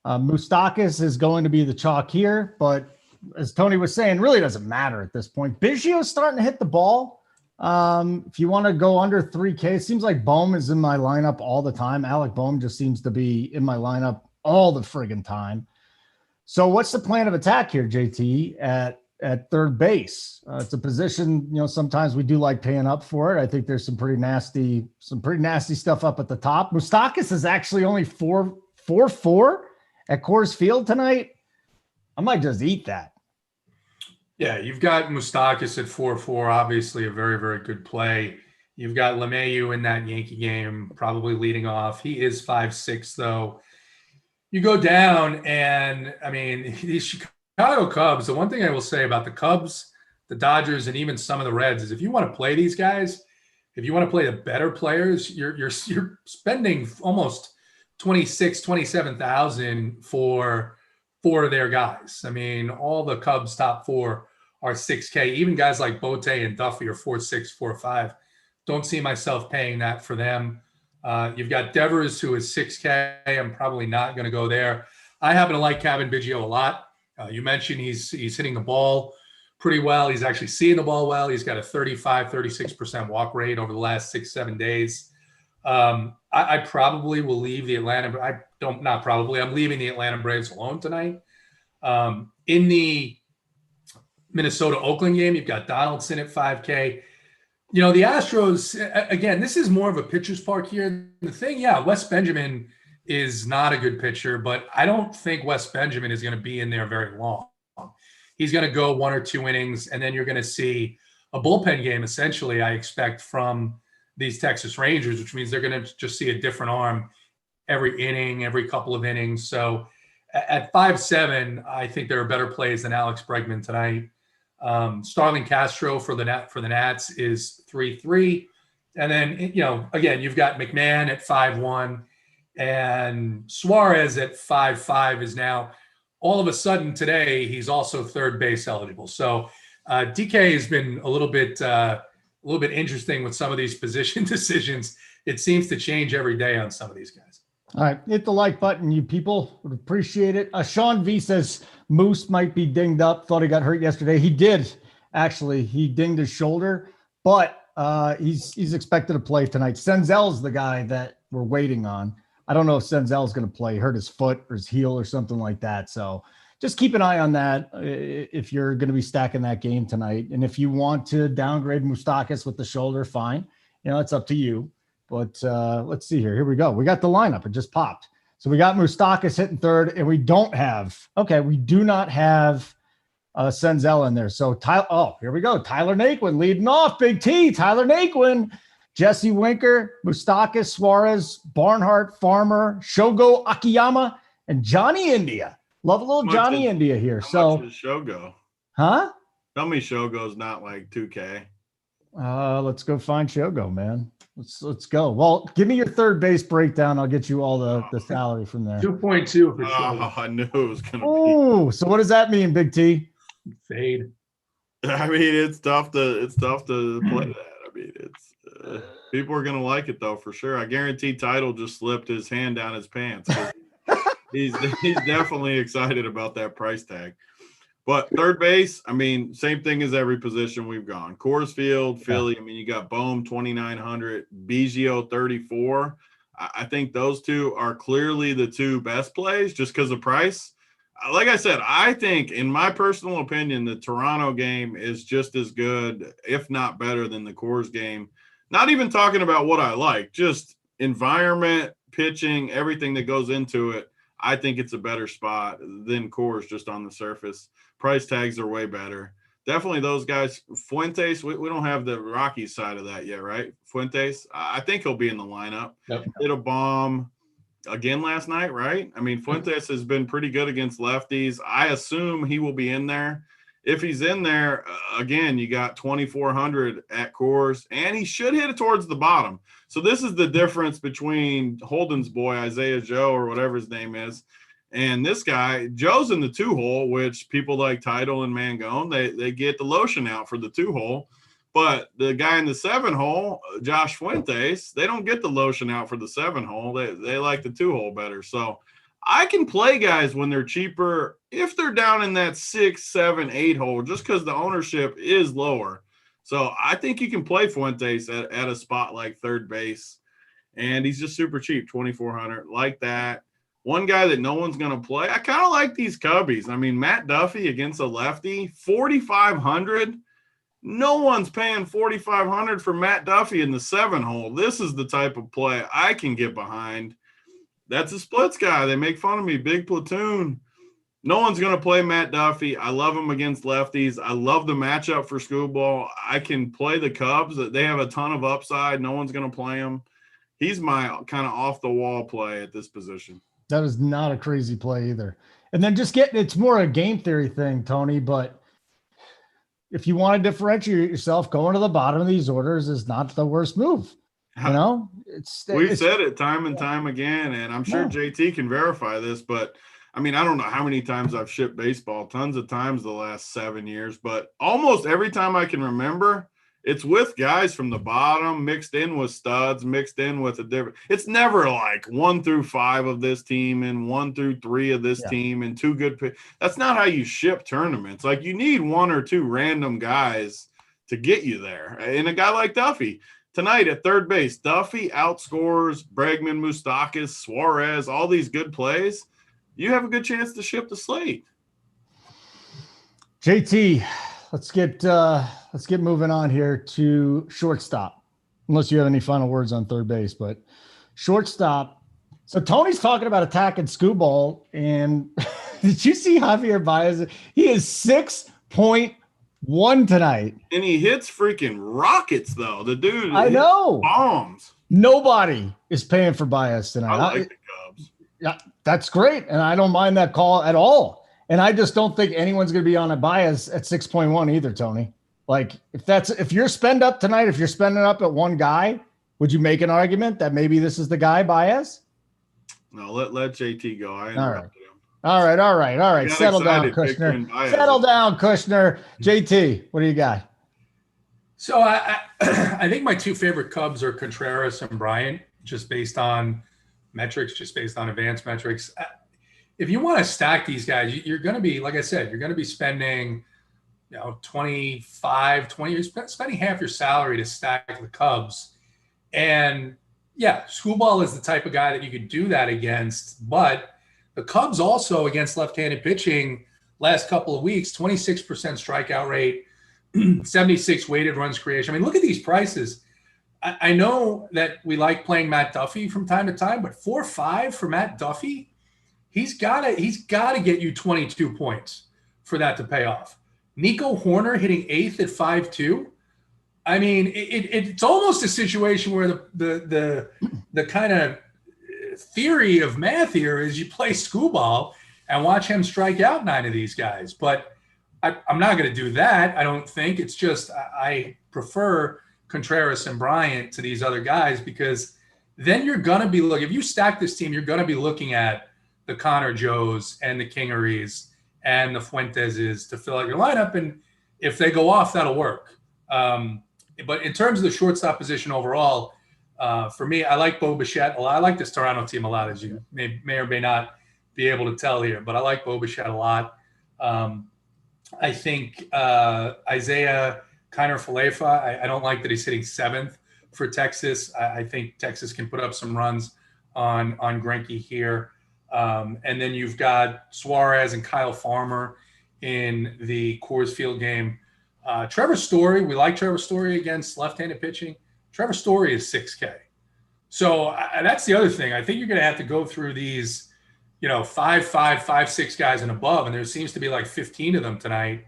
Moustakas is going to be the chalk here, but as Tony was saying, really doesn't matter at this point. Biggio's starting to hit the ball. If you want to go under 3K, it seems like Bohm is in my lineup all the time. Alec Bohm just seems to be in my lineup all the friggin' time. So what's the plan of attack here, JT, at third base? It's a position, sometimes we do like paying up for it. I think there's some pretty nasty stuff up at the top. Moustakas is actually only 4.4 at Coors Field tonight. I might just eat that. Yeah, you've got Moustakas at 4.4, obviously a very, very good play. You've got LeMahieu in that Yankee game, probably leading off. He is 5.6, though. You go down, and, I mean, these Chicago Cubs, the one thing I will say about the Cubs, the Dodgers, and even some of the Reds is if you want to play these guys, if you want to play the better players, you're spending almost $27,000 for 4 of their guys. I mean, all the Cubs top 4 are 6K. Even guys like Bote and Duffy are 4.6, 4.5. Don't see myself paying that for them. You've got Devers, who is 6K. I'm probably not going to go there. I happen to like Kevin Biggio a lot. You mentioned he's hitting the ball pretty well. He's actually seeing the ball well. He's got a 36% walk rate over the last 6-7 days. I probably will leave the I'm leaving the Atlanta Braves alone tonight. In the Minnesota-Oakland game, you've got Donaldson at 5K. The Astros, again, this is more of a pitcher's park here. The thing, Wes Benjamin is not a good pitcher, but I don't think Wes Benjamin is going to be in there very long. He's going to go 1 or 2 innings, and then you're going to see a bullpen game, essentially, I expect, from these Texas Rangers, which means they're going to just see a different arm every inning, every couple of innings. So at 5.7, I think there are better plays than Alex Bregman tonight. Starling Castro for the Nats is 3.3. And then, again, you've got McMahon at 5.1 and Suarez at 5.5 is now all of a sudden today, he's also third base eligible. So DK has been a little bit interesting with some of these position decisions. It seems to change every day on some of these guys. All right, hit the like button, you people. Would appreciate it. Sean V says Moose might be dinged up. Thought he got hurt yesterday. He did, actually. He dinged his shoulder, but he's expected to play tonight. Senzel's the guy that we're waiting on. I don't know if Senzel's going to play. He hurt his foot or his heel or something like that. So just keep an eye on that if you're going to be stacking that game tonight. And if you want to downgrade Moustakas with the shoulder, fine. It's up to you. But let's see here. Here we go. We got the lineup. It just popped. So we got Moustakas hitting third, and we do not have Senzel in there. So here we go. Tyler Naquin leading off. Big T. Tyler Naquin Jesse Winker, Moustakas, Suarez, Barnhart, Farmer, Shogo Akiyama, and Johnny India. Love a little Johnny India here. How much is Shogo? Huh? Tell me Shogo's not like 2K. Let's go find Shogo, man. Let's go. Well, give me your third base breakdown. I'll get you all the salary from there. 2.2 for sure. Oh, I knew it was gonna be. So what does that mean, Big T? Fade. I mean, it's tough to play that. I mean, it's people are gonna like it though for sure. I guarantee Tidal just slipped his hand down his pants. He's definitely excited about that price tag. But third base, I mean, same thing as every position we've gone. Coors Field, Philly. I mean, you got Bohm 2,900, Biggio 34. I think those two are clearly the two best plays just because of price. Like I said, I think, in my personal opinion, the Toronto game is just as good, if not better, than the Coors game. Not even talking about what I like, just environment, pitching, everything that goes into it. I think it's a better spot than Coors just on the surface. Price tags are way better. Definitely those guys. Fuentes, we don't have the Rockies side of that yet, right? Fuentes, I think he'll be in the lineup. Yep. Hit a bomb again last night, right? I mean, Fuentes has been pretty good against lefties. I assume he will be in there. If he's in there, again, you got 2,400 at Coors, and he should hit it towards the bottom. So this is the difference between Holden's boy, Isaiah Joe, or whatever his name is, and this guy. Joe's in the 2-hole, which people like Tidal and Mangone, they get the lotion out for the 2-hole. But the guy in the 7-hole, Josh Fuentes, they don't get the lotion out for the 7-hole. They like the 2-hole better. So I can play guys when they're cheaper if they're down in that 6, 7, 8-hole, just because the ownership is lower. So I think you can play Fuentes at a spot like third base, and he's just super cheap, 2,400, like that. One guy that no one's going to play, I kind of like these Cubbies. I mean, Matt Duffy against a lefty, 4,500. No one's paying 4,500 for Matt Duffy in the 7-hole. This is the type of play I can get behind. That's a splits guy. They make fun of me. Big platoon. No one's going to play Matt Duffy. I love him against lefties. I love the matchup for Screwball. I can play the Cubs. They have a ton of upside. No one's going to play him. He's my kind of off-the-wall play at this position. That is not a crazy play either. And then it's more a game theory thing, Tony, but if you want to differentiate yourself, going to the bottom of these orders is not the worst move. You know, we've said it time and time again, and I'm sure JT can verify this, but I mean, I don't know how many times I've shipped baseball, tons of times the last 7 years, but almost every time I can remember, it's with guys from the bottom mixed in with studs, mixed in with a different. It's never like 1 through 5 of this team and 1 through 3 of this team and 2 good. That's not how you ship tournaments. Like, you need 1 or 2 random guys to get you there. And a guy like Duffy tonight at third base, Duffy outscores Bregman, Moustakas, Suarez, all these good plays. You have a good chance to ship the slate. JT, let's get moving on here to shortstop, unless you have any final words on third base. But shortstop, so Tony's talking about attacking Screwball, and did you see Javier Baez? He is 6.1 tonight, and he hits freaking rockets though. The dude, I know, bombs. Nobody is paying for Baez tonight. I like the Cubs. Yeah, that's great, and I don't mind that call at all. And I just don't think anyone's going to be on a Baez at 6.1 either, Tony. Like, if you're spend up tonight, if you're spending up at one guy, would you make an argument that maybe this is the guy, Baez? No, let JT go. I interrupted him. All right. Settle down, Kushner. Settle down, Kushner. JT, what do you got? So I think my 2 favorite Cubs are Contreras and Bryant, just based on metrics, just based on advanced metrics. If you want to stack these guys, you're going to be, like I said, you're going to be spending, 25, 20, you're spending half your salary to stack the Cubs. And yeah, Screwball is the type of guy that you could do that against, but the Cubs also against left-handed pitching last couple of weeks, 26% strikeout rate, 76 weighted runs creation. I mean, look at these prices. I know that we like playing Matt Duffy from time to time, but 4.5 for Matt Duffy, he's got to get you 22 points for that to pay off. Nico Horner hitting 8th at 5.2. I mean, it's almost a situation where the kind of theory of math here is you play screwball and watch him strike out 9 of these guys. But I'm not going to do that. I don't think. It's just I prefer Contreras and Bryant to these other guys, because then you're going to be if you stack this team, you're going to be looking at the Connor Joes and the Kingerys and the Fuenteses to fill out your lineup. And if they go off, that'll work. But in terms of the shortstop position overall, for me, I like Bo Bichette a lot. I like this Toronto team a lot, as you may or may not be able to tell here. But I like Bo Bichette a lot. I think Isaiah Kiner-Falefa, I don't like that he's hitting 7th for Texas. I think Texas can put up some runs on Greinke here. And then you've got Suarez and Kyle Farmer in the Coors Field game. Trevor Story, we like Trevor Story against left-handed pitching. Trevor Story is 6K. So that's the other thing. I think you're going to have to go through these, 5'5", 5'6" guys and above, and there seems to be like 15 of them tonight.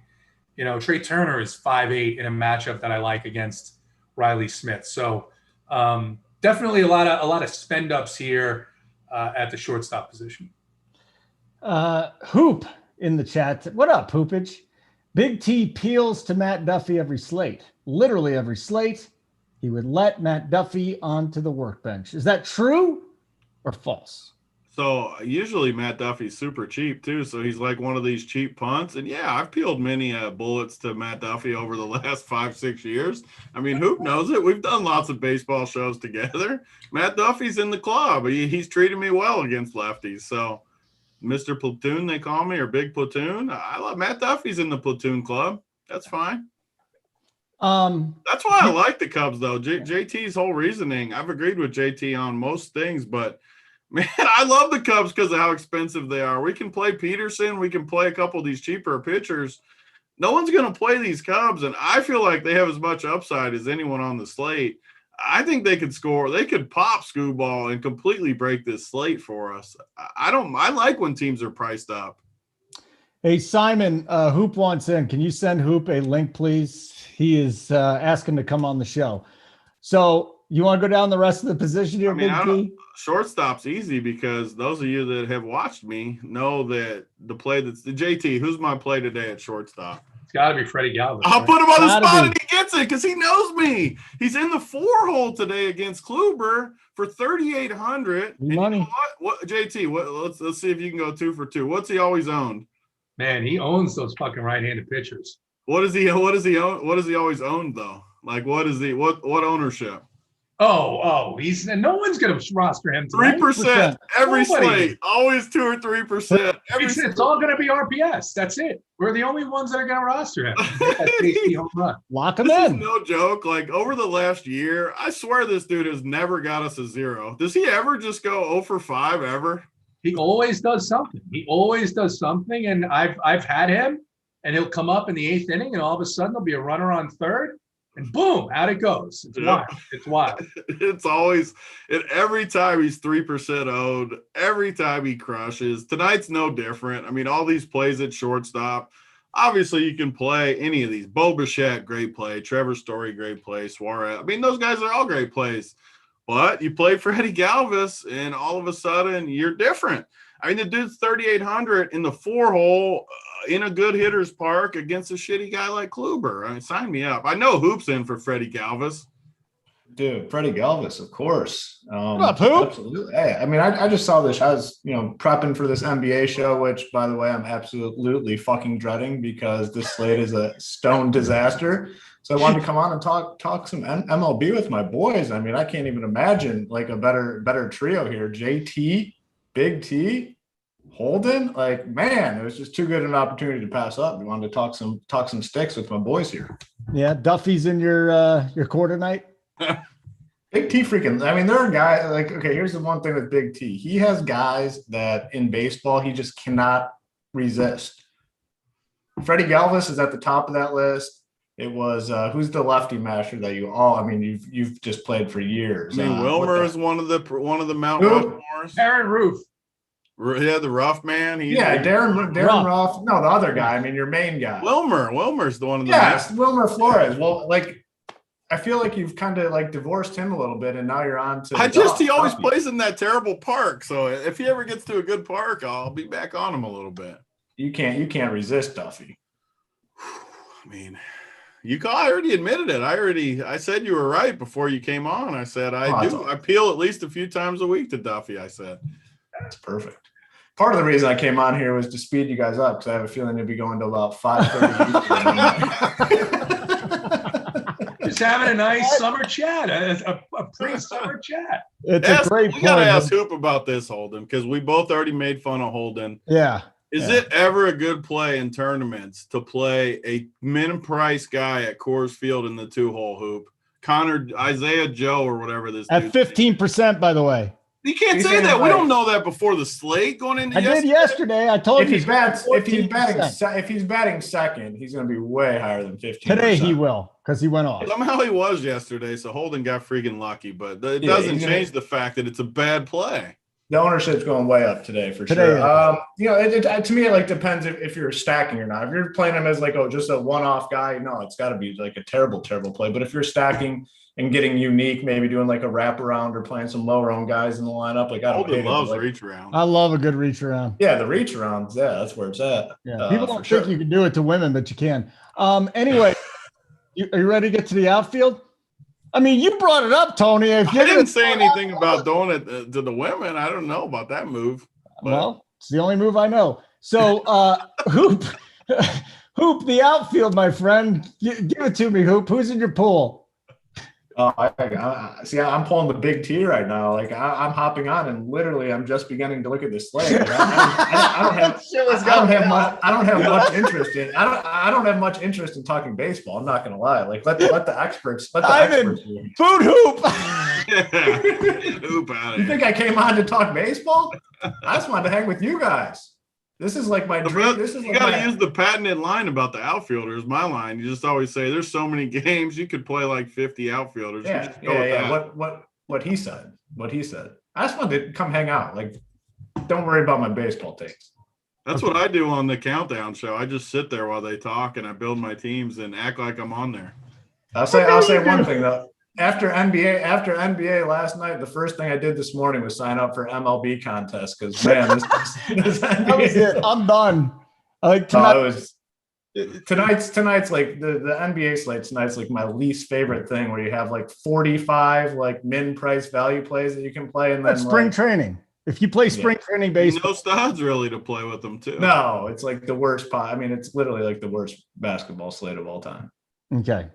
Trey Turner is 5'8" in a matchup that I like against Riley Smith. So definitely a lot of spend ups here at the shortstop position. Hoop in the chat. What up, Hoopage? Big T peels to Matt Duffy every slate. Literally every slate. He would let Matt Duffy onto the workbench. Is that true or false? So usually Matt Duffy's super cheap too. So he's like one of these cheap punts. And yeah, I've peeled many bullets to Matt Duffy over the last 5-6 years. I mean, Hoop knows it. We've done lots of baseball shows together. Matt Duffy's in the club. He's treated me well against lefties. So Mr. Platoon, they call me, or Big Platoon. I love Matt Duffy's in the Platoon club. That's fine. That's why I like the Cubs, though. JT's whole reasoning, I've agreed with JT on most things, but man, I love the Cubs because of how expensive they are. We can play Peterson. We can play a couple of these cheaper pitchers. No one's going to play these Cubs, and I feel like they have as much upside as anyone on the slate. I think they could score. They could pop Screwball and completely break this slate for us. I like when teams are priced up. Hey, Simon, Hoop wants in. Can you send Hoop a link, please? He is asking to come on the show. So you want to go down the rest of the position here, Big T? Shortstop's easy because those of you that have watched me know that the play that's the JT, who's my play today at shortstop? It's got to be Freddie Galvis. I'll put him on the spot and he gets it because he knows me. He's in the 4-hole today against Kluber for 3,800. Money. You know what JT? Let's see if you can go 2 for 2. What's he always owned? Man, he owns those fucking right-handed pitchers. What does he own? What does he always own though? Like what ownership? He's no one's gonna roster him. 3% every slate, always 2 or 3%. It's all gonna be RPS. That's it. We're the only ones that are gonna roster him. Home run. Lock him in. Is no joke. Like over the last year, I swear this dude has never got us a 0. Does he ever just go 0 for 5 ever? He always does something. And I've had him, and he'll come up in the 8th inning, and all of a sudden there'll be a runner on third. And boom, out it goes. It's wild. It's wild. It's always, and every time he's 3% owned, every time he crushes. Tonight's no different. I mean, all these plays at shortstop, obviously you can play any of these. Bo Bichette, great play. Trevor Story, great play. Suarez. I mean, those guys are all great plays. But you play Freddie Galvis, and all of a sudden you're different. I mean, the dude's 3,800 in the 4-hole in a good hitter's park against a shitty guy like Kluber. I mean, sign me up. I know Hoop's in for Freddie Galvis. Dude, Freddie Galvis, of course. What up, Hoop? Absolutely. Hey, I mean, I just saw this. I was, prepping for this NBA show, which, by the way, I'm absolutely fucking dreading because this slate is a stone disaster. So I wanted to come on and talk some MLB with my boys. I mean, I can't even imagine like a better trio here. JT, Big T, Holden. Like, man, it was just too good an opportunity to pass up. We wanted to talk some sticks with my boys here. Yeah, Duffy's in your quarter night. Big T freaking, I mean, there are guys like, okay, here's the one thing with Big T. He has guys that in baseball he just cannot resist. Freddie Galvis is at the top of that list. It was who's the lefty masher that you've just played for years. I mean, Wilmer is one of the Mount Rushmores. Aaron Roof. Yeah, the rough man. Darren Ruff. No, the other guy. I mean, your main guy. Wilmer's the one of the. Yes, Wilmer Flores. Well, I feel like you've kind of like divorced him a little bit, and now you're on to. He always plays in that terrible park. So if he ever gets to a good park, I'll be back on him a little bit. You can't resist Duffy. I mean, I already admitted it. I said you were right before you came on. I said I peel at least a few times a week to Duffy. I said that's perfect. Part of the reason I came on here was to speed you guys up because I have a feeling you'll be going to about 5:30. Just having a nice summer chat, a pre-summer chat. It's a great point. We got to ask Hoop about this, Holden, because we both already made fun of Holden. Yeah. Is it ever a good play in tournaments to play a min-price guy at Coors Field in the 2-hole hoop? Isaiah Joe or whatever this at 15%, by the way. You can't say that. We don't know that before the slate going into yesterday. I did yesterday. I told you. If he's batting second, he's going to be way higher than 15%. Today he will because he went off. Somehow he was yesterday, so Holden got freaking lucky. But it doesn't change the fact that it's a bad play. The ownership's going way up today for sure. To me, it like depends if you're stacking or not. If you're playing him as like just a one-off guy, no, it's got to be like a terrible play. But if you're stacking and getting unique, maybe doing like a wraparound or playing some lower owned guys in the lineup, like I don't hate loves it, reach around. I love a good reach around. Yeah, the reach arounds. Yeah, that's where it's at. Yeah, people don't think you can do it to women, but you can. Anyway, are you ready to get to the outfield? I mean, you brought it up, Tony. I didn't say anything about doing it to the women. I don't know about that move. But. Well, it's the only move I know. So, Hoop, the outfield, my friend. Give it to me, Hoop. Who's in your pool? I'm pulling the big T right now. Like I'm hopping on, and literally, I'm just beginning to look at this slate. Like, I don't have much interest in. I don't have much interest in talking baseball. I'm not going to lie. Like let the experts. Food Hoop. Hoop out of You think I came on to talk baseball? I just wanted to hang with you guys. This is like my dream. You got to use the patented line about the outfielders. My line. You just always say there's so many games you could play like 50 outfielders. Yeah. What he said. I just wanted to come hang out. Like, don't worry about my baseball takes. That's what I do on the countdown show. I just sit there while they talk and I build my teams and act like I'm on there. I'll say one thing though. After NBA last night, the first thing I did this morning was sign up for MLB contest because man, this NBA, that was it. I'm done. Like tonight's like the NBA slate tonight's like my least favorite thing where you have like 45 like min price value plays that you can play and then spring training. If you play spring training baseball, no studs really to play with them too. No, it's like the worst pot. I mean, it's literally like the worst basketball slate of all time. Okay.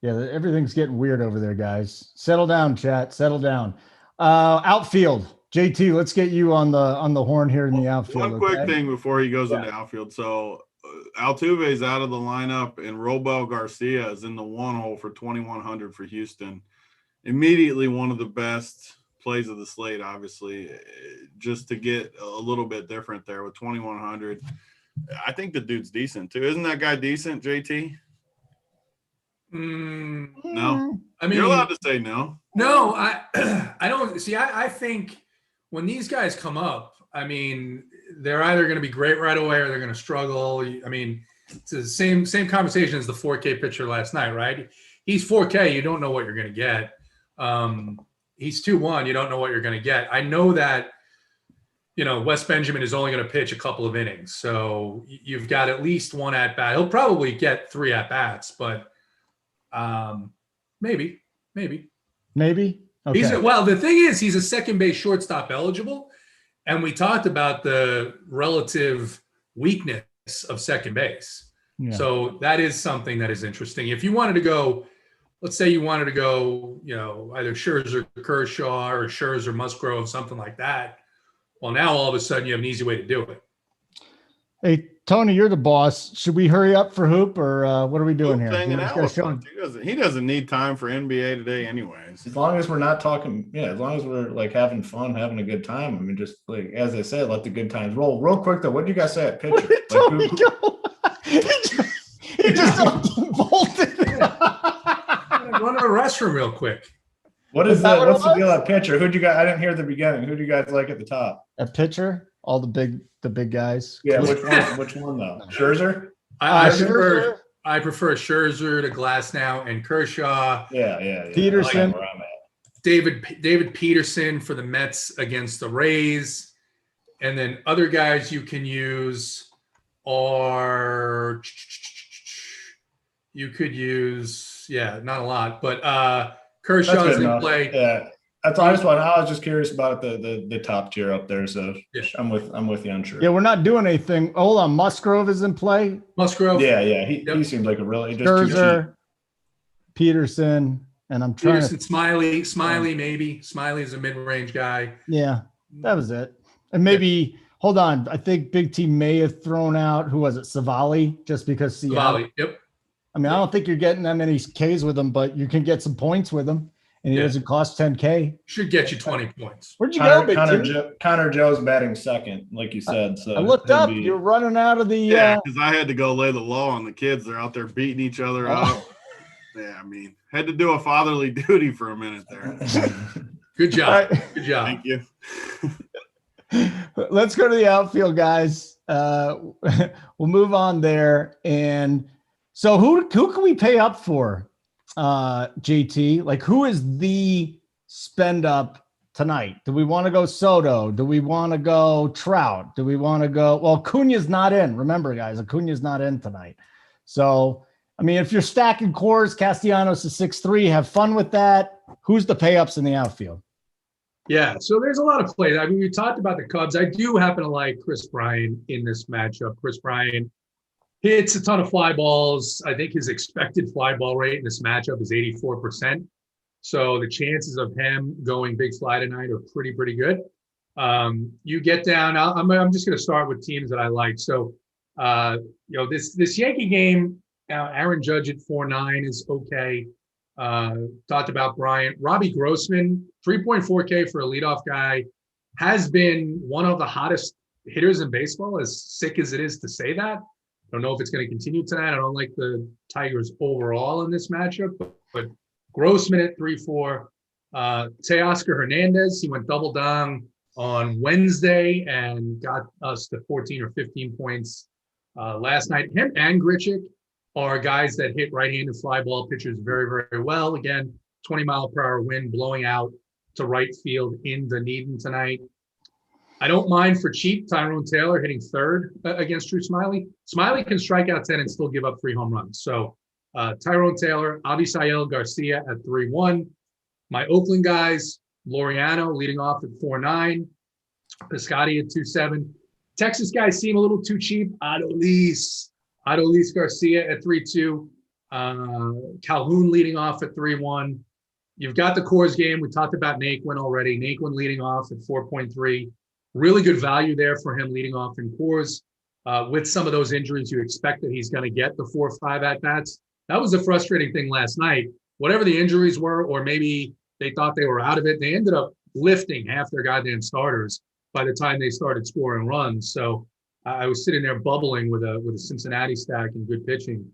Yeah, everything's getting weird over there, guys. Settle down, chat. Settle down. Outfield, JT. Let's get you on the horn here in the outfield. One quick thing before he goes into outfield. So Altuve's out of the lineup, and Robel Garcia is in the 1-hole for 2,100 for Houston. Immediately, one of the best plays of the slate. Obviously, just to get a little bit different there with 2,100. I think the dude's decent too. Isn't that guy decent, JT? No, I mean, you're allowed to say no. No, I don't see. I think when these guys come up, I mean, they're either going to be great right away or they're going to struggle. I mean, it's the same conversation as the 4K pitcher last night, right? He's 4K, you don't know what you're going to get. He's 2-1, you don't know what you're going to get. I know that, Wes Benjamin is only going to pitch a couple of innings, so you've got at least one at bat. He'll probably get 3 at bats, but. Maybe. Okay. The thing is, he's a second base shortstop eligible, and we talked about the relative weakness of second base. Yeah. So that is something that is interesting. If you wanted to go, let's say you wanted to go, either Scherzer, Kershaw, or Scherzer, Musgrove, something like that. Well, now all of a sudden you have an easy way to do it. Hey, Tony, you're the boss. Should we hurry up for Hoop, or what are we doing here? He doesn't need time for NBA today anyways. As long as we're not talking, as long as we're like having fun, having a good time. I mean, just like, as I said, let the good times roll. Real quick though, what did you guys say at pitcher? He just bolted. Run to the restroom real quick. What's the deal at pitcher? Who'd you guys? I didn't hear the beginning. Who do you guys like at the top? At pitcher, all the big guys. Yeah, which one though? Scherzer? I I prefer Scherzer to Glasnow and Kershaw. Yeah. Peterson. Where I'm at. David Peterson for the Mets against the Rays. And then other guys you can use are you could use, not a lot, but Kershaw's in play. Yeah. That's I was just curious about the top tier up there. So Yeah. I'm with you on sure. Yeah, we're not doing anything. Hold on, Musgrove is in play. Musgrove. Yeah. He seems like a really just too cheap. Scherzer, Peterson, and I'm trying Peterson, Smiley, maybe. Smiley is a mid-range guy. Yeah, that was it. And maybe hold on. I think Big T may have thrown out who was it, Savali, just because Seattle. Savali, yep. I mean, I don't think you're getting that many Ks with him, but you can get some points with him, and he doesn't cost 10K. Should get you 20 points. Where'd you go, Big T? Connor Joe's batting second, like you said. So I looked up. You're running out of the. Yeah, because I had to go lay the law on the kids. They're out there beating each other up. Yeah, I mean, had to do a fatherly duty for a minute there. Good job. Right. Good job. Thank you. Let's go to the outfield, guys. We'll move on there. And so who can we pay up for, JT? Like, who is the spend up tonight? Do we want to go Soto? Do we want to go Trout? Do we want to go – well, Acuna's not in. Remember, guys, Acuna's not in tonight. So, I mean, if you're stacking cores, Castellanos is 6'3", have fun with that. Who's the pay ups in the outfield? Yeah, so there's a lot of plays. I mean, we talked about the Cubs. I do happen to like Chris Bryant in this matchup. Chris Bryant hits a ton of fly balls. I think his expected fly ball rate in this matchup is 84%. So the chances of him going big fly tonight are pretty good. You get down. I'm just going to start with teams that I like. So, this Yankee game, Aaron Judge at 4.9 is okay. Talked about Bryant. Robbie Grossman, 3.4K for a leadoff guy, has been one of the hottest hitters in baseball, as sick as it is to say that. I don't know if it's going to continue tonight. I don't like the Tigers overall in this matchup, but Grossman at 3.4. Teoscar Hernandez, he went double down on Wednesday and got us to 14 or 15 points last night. Him and Grichuk are guys that hit right-handed fly ball pitchers very well. Again, 20-mile-per-hour wind blowing out to right field in Dunedin tonight. I don't mind for cheap Tyrone Taylor hitting third against Drew Smiley. Smiley can strike out 10 and still give up 3 home runs. So Tyrone Taylor, Avisail Garcia at 3.1. My Oakland guys, Laureano leading off at 4.9. Piscotty at 2.7. Texas guys seem a little too cheap. Adolis Garcia at 3.2. Calhoun leading off at 3.1. You've got the Coors game. We talked about Naquin already. Naquin leading off at 4.3. Really good value there for him leading off in Coors. With some of those injuries, you expect that he's going to get the 4 or 5 at-bats. That was a frustrating thing last night. Whatever the injuries were, or maybe they thought they were out of it, they ended up lifting half their goddamn starters by the time they started scoring runs. So I was sitting there bubbling with a Cincinnati stack and good pitching.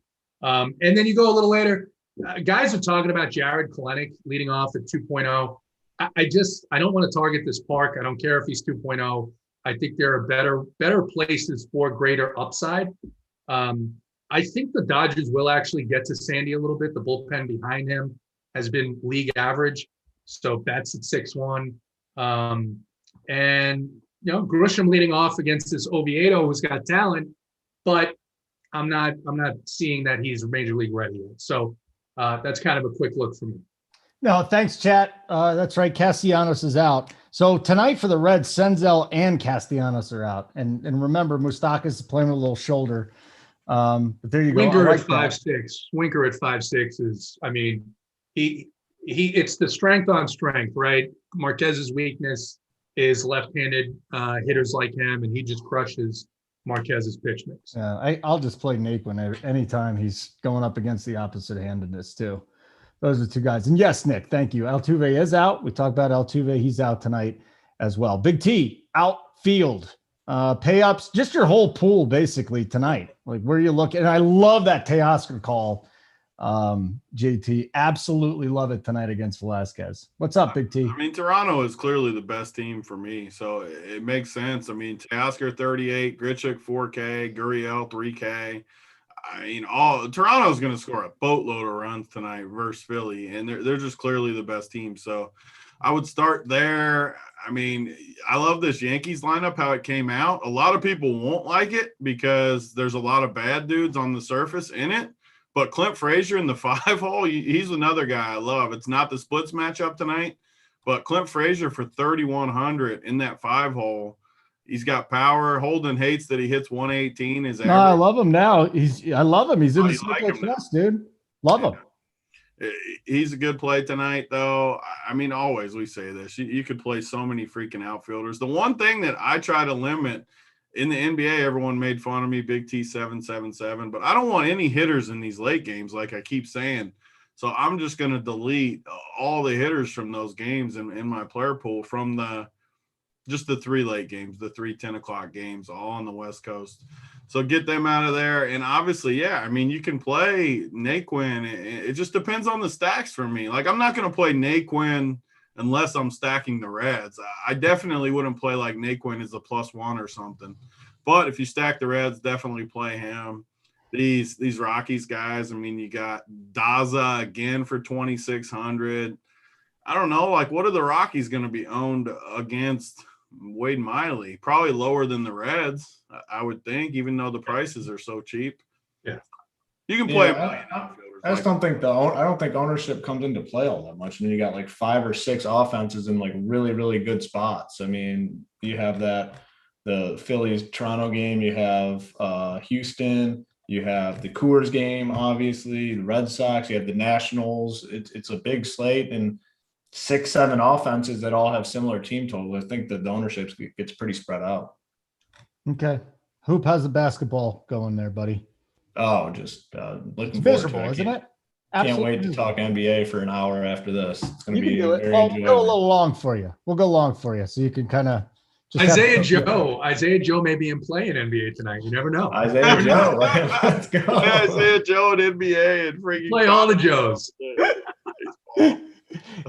And then you go a little later, guys are talking about Jared Kelenic leading off at 2.0. I don't want to target this park. I don't care if he's 2.0. I think there are better places for greater upside. I think the Dodgers will actually get to Sandy a little bit. The bullpen behind him has been league average. So Betts at 6.1. And Grisham leading off against this Oviedo who's got talent, but I'm not seeing that he's major league ready yet. So that's kind of a quick look for me. No, thanks, chat. That's right. Castellanos is out. So tonight for the Reds, Senzel and Castellanos are out. And remember, Moustakas is playing with a little shoulder. But there you go. Winker at 5'6". Winker at 5'6" is, I mean, he it's the strength on strength, right? Marquez's weakness is left-handed hitters like him, and he just crushes Marquez's pitch mix. Yeah, I'll just play Naquin anytime he's going up against the opposite-handedness too. Those are 2 guys. And yes, Nick, thank you. Altuve is out. We talked about Altuve. He's out tonight as well. Big T, outfield. Pay-ups, just your whole pool basically tonight. Like where you look. And I love that Teoscar call, JT. Absolutely love it tonight against Velasquez. What's up, Big T? I mean, Toronto is clearly the best team for me, so it makes sense. I mean, Teoscar 38, Grichuk 4K, Gurriel 3K. Toronto's going to score a boatload of runs tonight versus Philly, and they're just clearly the best team. So I would start there. I mean, I love this Yankees lineup, how it came out. A lot of people won't like it because there's a lot of bad dudes on the surface in it. But Clint Frazier in the 5-hole, he's another guy I love. It's not the splits matchup tonight, but Clint Frazier for 3,100 in that 5-hole. He's got power. Holden hates that he hits 118. No, I love him now. I love him. He's in the Super Fest, dude. Love him. He's a good play tonight, though. I mean, always we say this. You could play so many freaking outfielders. The one thing that I try to limit in the NBA, everyone made fun of me, BigT 777, but I don't want any hitters in these late games, like I keep saying. So I'm just going to delete all the hitters from those games in my player pool from just the 3 late games, the 3 10 o'clock games, all on the West Coast. So get them out of there. And obviously, yeah, I mean, you can play Naquin. It just depends on the stacks for me. Like, I'm not going to play Naquin unless I'm stacking the Reds. I definitely wouldn't play like Naquin as a +1 or something. But if you stack the Reds, definitely play him. These Rockies guys, I mean, you got Daza again for 2,600. I don't know, like, what are the Rockies going to be owned against Wade Miley? Probably lower than the Reds, I would think, even though the prices are so cheap. Yeah. You can play I just don't think I don't think ownership comes into play all that much. I mean, you got like 5 or 6 offenses in like really, really good spots. I mean, you have the Phillies Toronto game, you have Houston, you have the Coors game, obviously, the Red Sox, you have the Nationals. It's a big slate and 6, 7 offenses that all have similar team totals. I think that the ownership gets pretty spread out. Okay. Hoop, how's the basketball going there, buddy? Oh, just looking it's miserable, isn't it? Can't wait to talk NBA for an hour after this. It's going to be very enjoyable. We'll go a little long for you. We'll go long for you so you can kind of Isaiah Joe may be in play in NBA tonight. You never know. Isaiah Joe. Let's go. Isaiah Joe in NBA and freaking play all the Joes.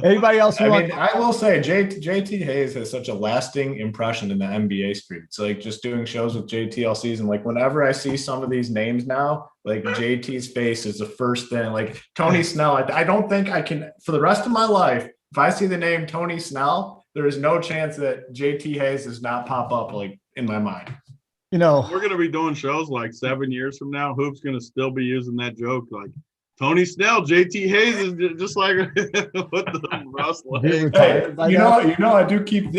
Anybody else? I will say JT Hayes has such a lasting impression in the NBA streets. Like, just doing shows with JT all season. Like, whenever I see some of these names now, like JT's face is the first thing. Like Tony Snell, I don't think I can, for the rest of my life, if I see the name Tony Snell, there is no chance that JT Hayes does not pop up like in my mind. You know, we're gonna be doing shows like 7 years from now. Hoop's gonna still be using that joke, like Tony Snell, JT Hayes is just like with the wrestling. Hey, I do keep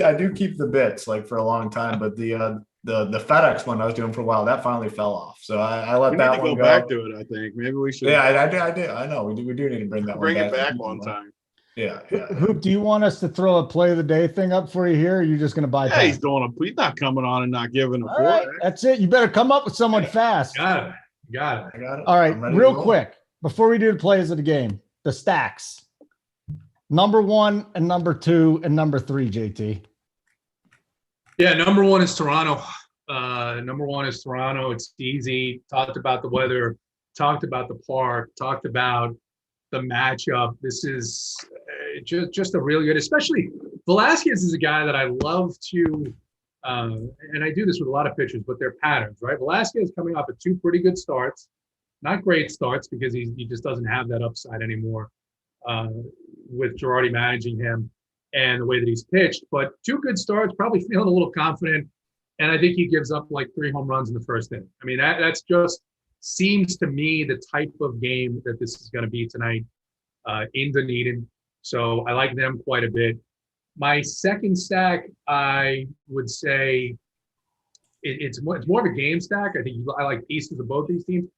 the bits like for a long time, but the FedEx one I was doing for a while, that finally fell off. So I let that one go. Back to it. I think maybe we should. Yeah, I did. I know we do need to bring that bring it back one time. Yeah. Hoop, do you want us to throw a play of the day thing up for you here? Or are you just going to buy? Yeah, he's not coming on and not giving a right, that's it. You better come up with someone fast. Got it. I got it. All right, real quick. Before we do the plays of the game, the stacks. Number 1 and number 2 and number 3, JT. Yeah, number 1 is Toronto. It's easy. Talked about the weather, talked about the park, talked about the matchup. This is just a really good, especially Velasquez is a guy that I love to, and I do this with a lot of pitchers, but they're patterns, right? Velasquez coming off of 2 pretty good starts. Not great starts because he just doesn't have that upside anymore with Girardi managing him and the way that he's pitched. But 2 good starts, probably feeling a little confident. And I think he gives up like 3 home runs in the first inning. I mean, that's just seems to me the type of game that this is going to be tonight in Dunedin. So I like them quite a bit. My second stack, I would say it's more of a game stack. I like pieces of both these teams.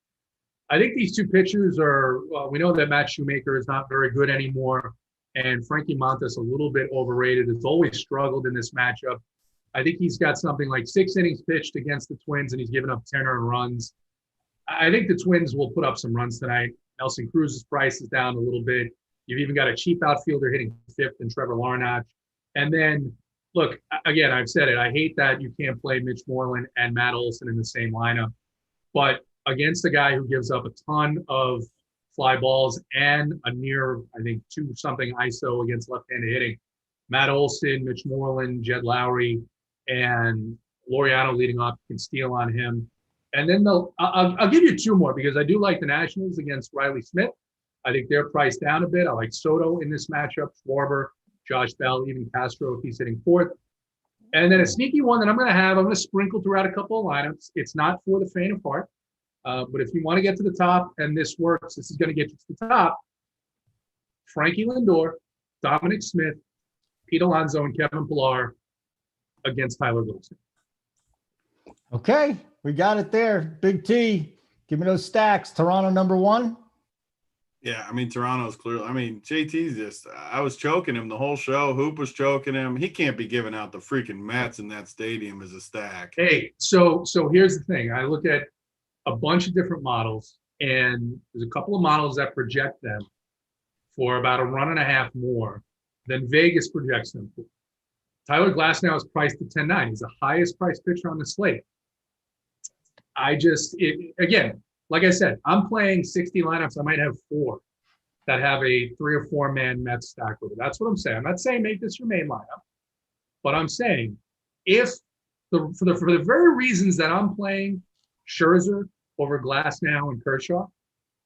I think these 2 pitchers are, we know that Matt Shoemaker is not very good anymore, and Frankie Montas a little bit overrated. Has always struggled in this matchup. I think he's got something like 6 innings pitched against the Twins, and he's given up 10 earned runs. I think the Twins will put up some runs tonight. Nelson Cruz's price is down a little bit. You've even got a cheap outfielder hitting 5th in Trevor Larnach. And then, look, again, I've said it. I hate that you can't play Mitch Moreland and Matt Olson in the same lineup. But against a guy who gives up a ton of fly balls and a near, I think, 2-something ISO against left-handed hitting, Matt Olson, Mitch Moreland, Jed Lowry, and Laureano leading off can steal on him. And then I'll give you two more because I do like the Nationals against Riley Smith. I think they're priced down a bit. I like Soto in this matchup, Schwarber, Josh Bell, even Castro if he's hitting fourth. And then a sneaky one that I'm going to sprinkle throughout a couple of lineups. It's not for the faint of heart, but if you want to get to the top and this works, this is going to get you to the top. Frankie Lindor, Dominic Smith, Pete Alonso, and Kevin Pillar against Tyler Wilson. Okay, we got it there. Big T, give me those stacks. Toronto #1. Yeah, I mean, Toronto's clearly. I mean, JT's just. I was choking him the whole show. Hoop was choking him. He can't be giving out the freaking Mets in that stadium as a stack. Hey, so here's the thing. I look at a bunch of different models, and there's a couple of models that project them for about a run and a half more than Vegas projects them for. Tyler Glasnow is priced at 10.9. He's the highest priced pitcher on the slate. Again, like I said, I'm playing 60 lineups. I might have 4 that have a 3 or 4 man Mets stack with it. That's what I'm saying. I'm not saying make this your main lineup, but I'm saying if for the very reasons that I'm playing Scherzer over Glasnow and Kershaw,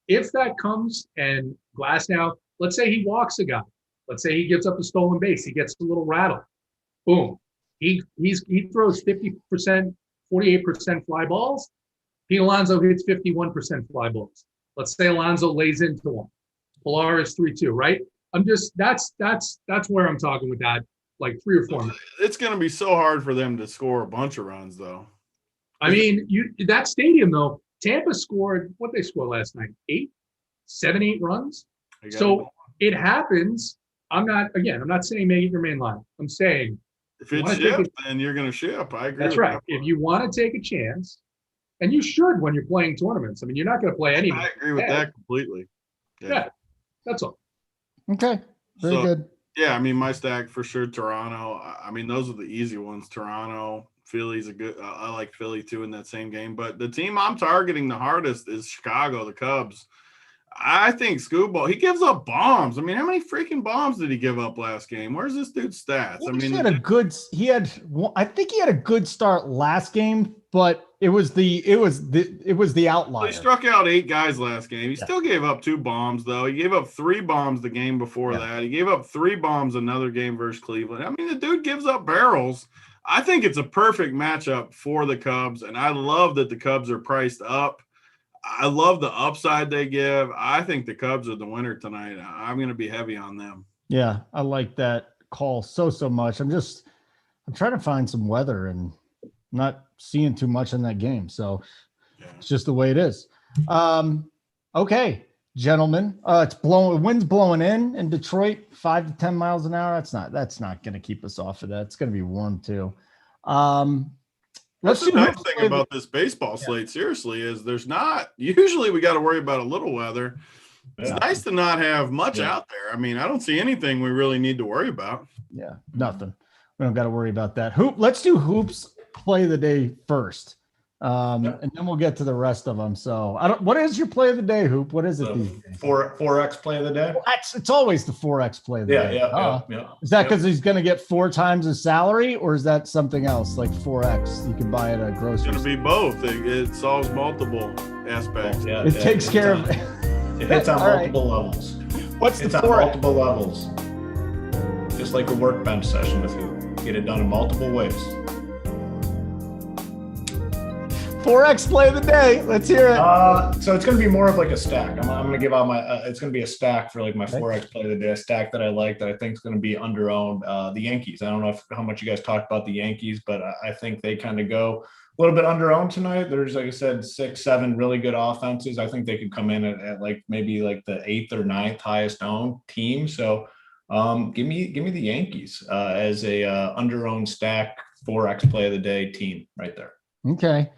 if that comes and Glasnow, let's say he walks a guy, let's say he gives up a stolen base, he gets a little rattled, boom, he throws 50%, 48% fly balls. Pete Alonso hits 51% fly balls. Let's say Alonso lays into one. Pillar is 3-2, right? That's where I'm talking with that, like 3 or 4 minutes. It's going to be so hard for them to score a bunch of runs, though. I mean, that stadium though, Tampa scored what they scored last night, 8 runs. So it happens. I'm not saying make it your main line. I'm saying if it's ship, then you're going to ship. I agree. That's right. If you want to take a chance. And you should when you're playing tournaments. I mean, you're not going to play any. I agree with that completely. Yeah, that's all. Okay, very good. Yeah, I mean, my stack for sure, Toronto. I mean, those are the easy ones. Toronto, Philly's a good. I like Philly too in that same game. But the team I'm targeting the hardest is Chicago, the Cubs. I think Scooball, he gives up bombs. I mean, how many freaking bombs did he give up last game? Where's this dude's stats? I mean, I think he had a good start last game, but it was the outlier. He struck out 8 guys last game. He still gave up 2 bombs though. He gave up 3 bombs the game before that. He gave up 3 bombs another game versus Cleveland. I mean, the dude gives up barrels. I think it's a perfect matchup for the Cubs, and I love that the Cubs are priced up. I love the upside they give. I think the Cubs are the winner tonight. I'm going to be heavy on them. Yeah, I like that call so much. I'm trying to find some weather and not seeing too much in that game. So it's just the way it is. Okay, gentlemen, wind's blowing in Detroit, 5 to 10 miles an hour. That's not going to keep us off of that. It's going to be warm too. That's the nice thing about this baseball slate, seriously, is there's not – usually we got to worry about a little weather. It's nice to not have much out there. I mean, I don't see anything we really need to worry about. Yeah, nothing. We don't got to worry about that. Let's do Hoops play of the day first, and then we'll get to the rest of them. So what is your play of the day, Hoop? What is it? 4X play of the day? It's always the 4X play of the day. Yeah. Is that because he's going to get 4 times his salary, or is that something else like 4X you can buy at a grocery store? It's going to be both. It solves multiple aspects. It takes care of it hits on multiple levels. What's it's the 4X? On multiple levels. Just like a workbench session with you. Get it done in multiple ways. 4X play of the day. Let's hear it. So it's going to be more of like a stack. I'm going to give out my. It's going to be a stack for like my 4X play of the day. A stack that I like that I think is going to be under-owned. The Yankees. I don't know how much you guys talked about the Yankees, but I think they kind of go a little bit under-owned tonight. There's, like I said, 6, 7 really good offenses. I think they could come in at like maybe like the 8th or 9th highest owned team. So give me the Yankees as a under-owned stack 4X play of the day team right there. Okay.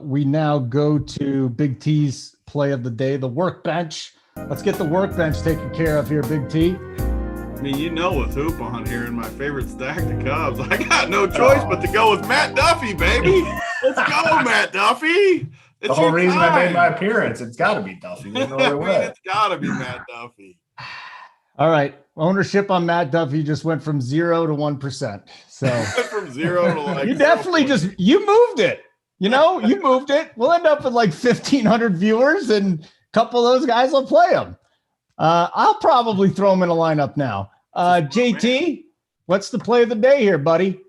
We now go to Big T's play of the day, the workbench. Let's get the workbench taken care of here, Big T. I mean, with Hoop on here and my favorite stack, the Cubs, I got no choice but to go with Matt Duffy, baby. Let's go, Matt Duffy. It's the whole reason I made my appearance. It's got to be Duffy. There's no other way. It's got to be Matt Duffy. All right. Ownership on Matt Duffy just went from 0 to 1%. So from 0 to like you definitely you moved it. You know, you moved it. We'll end up with like 1,500 viewers, and a couple of those guys will play them. I'll probably throw them in a lineup now. JT, what's the play of the day here, buddy?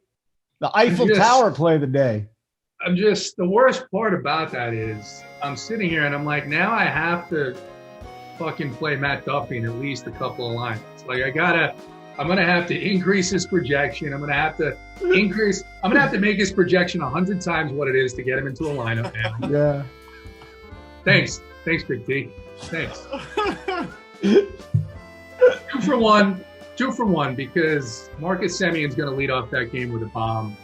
The Eiffel Tower play of the day. The worst part about that is I'm sitting here and I'm like, now I have to fucking play Matt Duffy in at least a couple of lines. Like I'm going to have to increase his projection. I'm going to have to make his projection 100 times what it is to get him into a lineup now. Yeah. Thanks, Big T. Thanks. 2 for 1 because Marcus Semion's going to lead off that game with a bomb,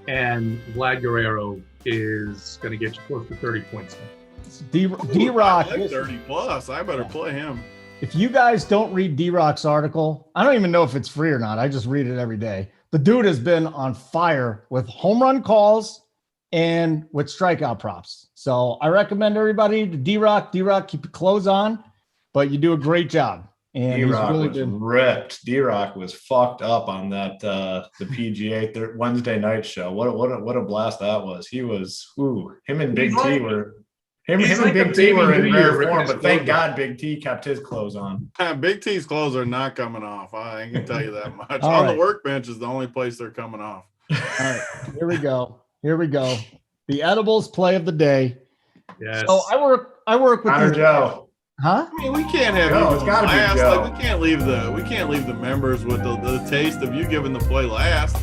and Vlad Guerrero is going to get you close to 30 points. D-Rock. Like 30 plus. I better play him. If you guys don't read D-Rock's article, I don't even know if it's free or not. I just read it every day. The dude has been on fire with home run calls and with strikeout props. So I recommend everybody to D-Rock. D-Rock, keep your clothes on, but you do a great job. And D-Rock really was ripped. D-Rock was fucked up on that the PGA Wednesday night show. What a blast that was. He was him and Big T were in rare form, but thank God Big T kept his clothes on. Big T's clothes are not coming off. I can tell you that much. All on right. The workbench is the only place they're coming off. All right, here we go. The edibles play of the day. Yes. So I work with Connor Joe. Huh? I mean, we can't have No, you it's gotta be last. Joe. Like, we can't leave the members with the taste of you giving the play last.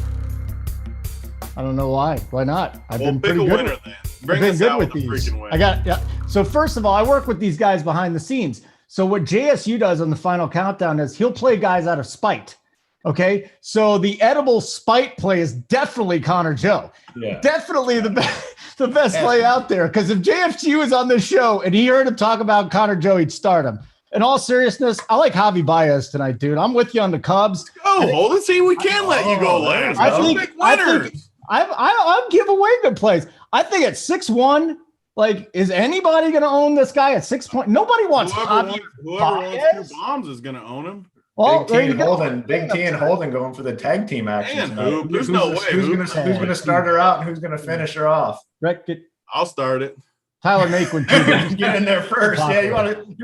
I don't know why. Why not? I've been Pick pretty a good. winner then. Bring I've been us good out with with a these. freaking win. Yeah. So first of all, I work with these guys behind the scenes. So what JSU does on the final countdown is he'll play guys out of spite. Okay. So the edible spite play is definitely Connor Joe. Yeah. Definitely the best play out there. Because if JFG was on this show and he heard him talk about Connor Joe, he'd start him. In all seriousness, I like Javi Baez tonight, dude. I'm with you on the Cubs. Hold it. See, we can't let you go last. I'll give away good plays. I think at 6-1, like, is anybody going to own this guy at 6 point? Nobody wants Whoever Javi wants Baez. 2 bombs is going to own him. Well, Big T and Holden going for the tag team action. Man, tonight. Hoop, there's no way. Who's going to start her out and who's going to finish her off? I'll start it. Tyler Naquin. Get in there first. Yeah, you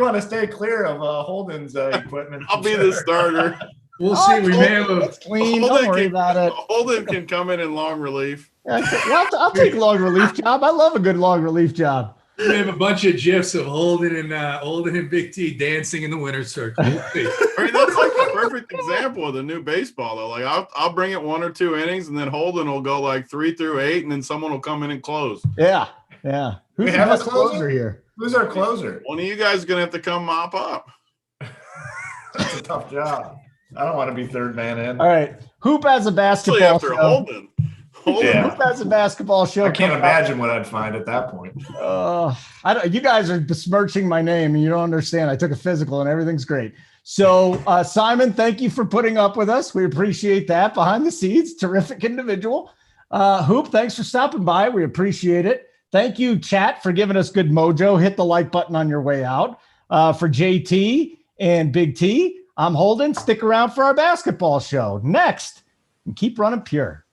want to stay clear of Holden's equipment. I'll be the starter. We'll see. We may have It's clean. Don't worry about it. Holden can come in long relief. I'll take a long relief job. I love a good long relief job. We have a bunch of gifs of Holden and Big T dancing in the winner's circle. We'll see. I mean, that's like a perfect example of the new baseball, though. Like, I'll bring it 1 or 2 innings, and then Holden will go like 3 through 8, and then someone will come in and close. Yeah. Who's We the have a best closer here? Who's our closer? One of you guys is going to have to come mop up. That's a tough job. I don't want to be third man in. All right. Hoop has a Especially basketball after show. Holden. Yeah. Hoop has a basketball show. I can't imagine what I'd find at that point. You guys are besmirching my name, and you don't understand. I took a physical, and everything's great. So, Simon, thank you for putting up with us. We appreciate that. Behind the scenes, terrific individual. Hoop, thanks for stopping by. We appreciate it. Thank you, chat, for giving us good mojo. Hit the like button on your way out. For JT and Big T, I'm Holden. Stick around for our basketball show. Next, and keep running pure.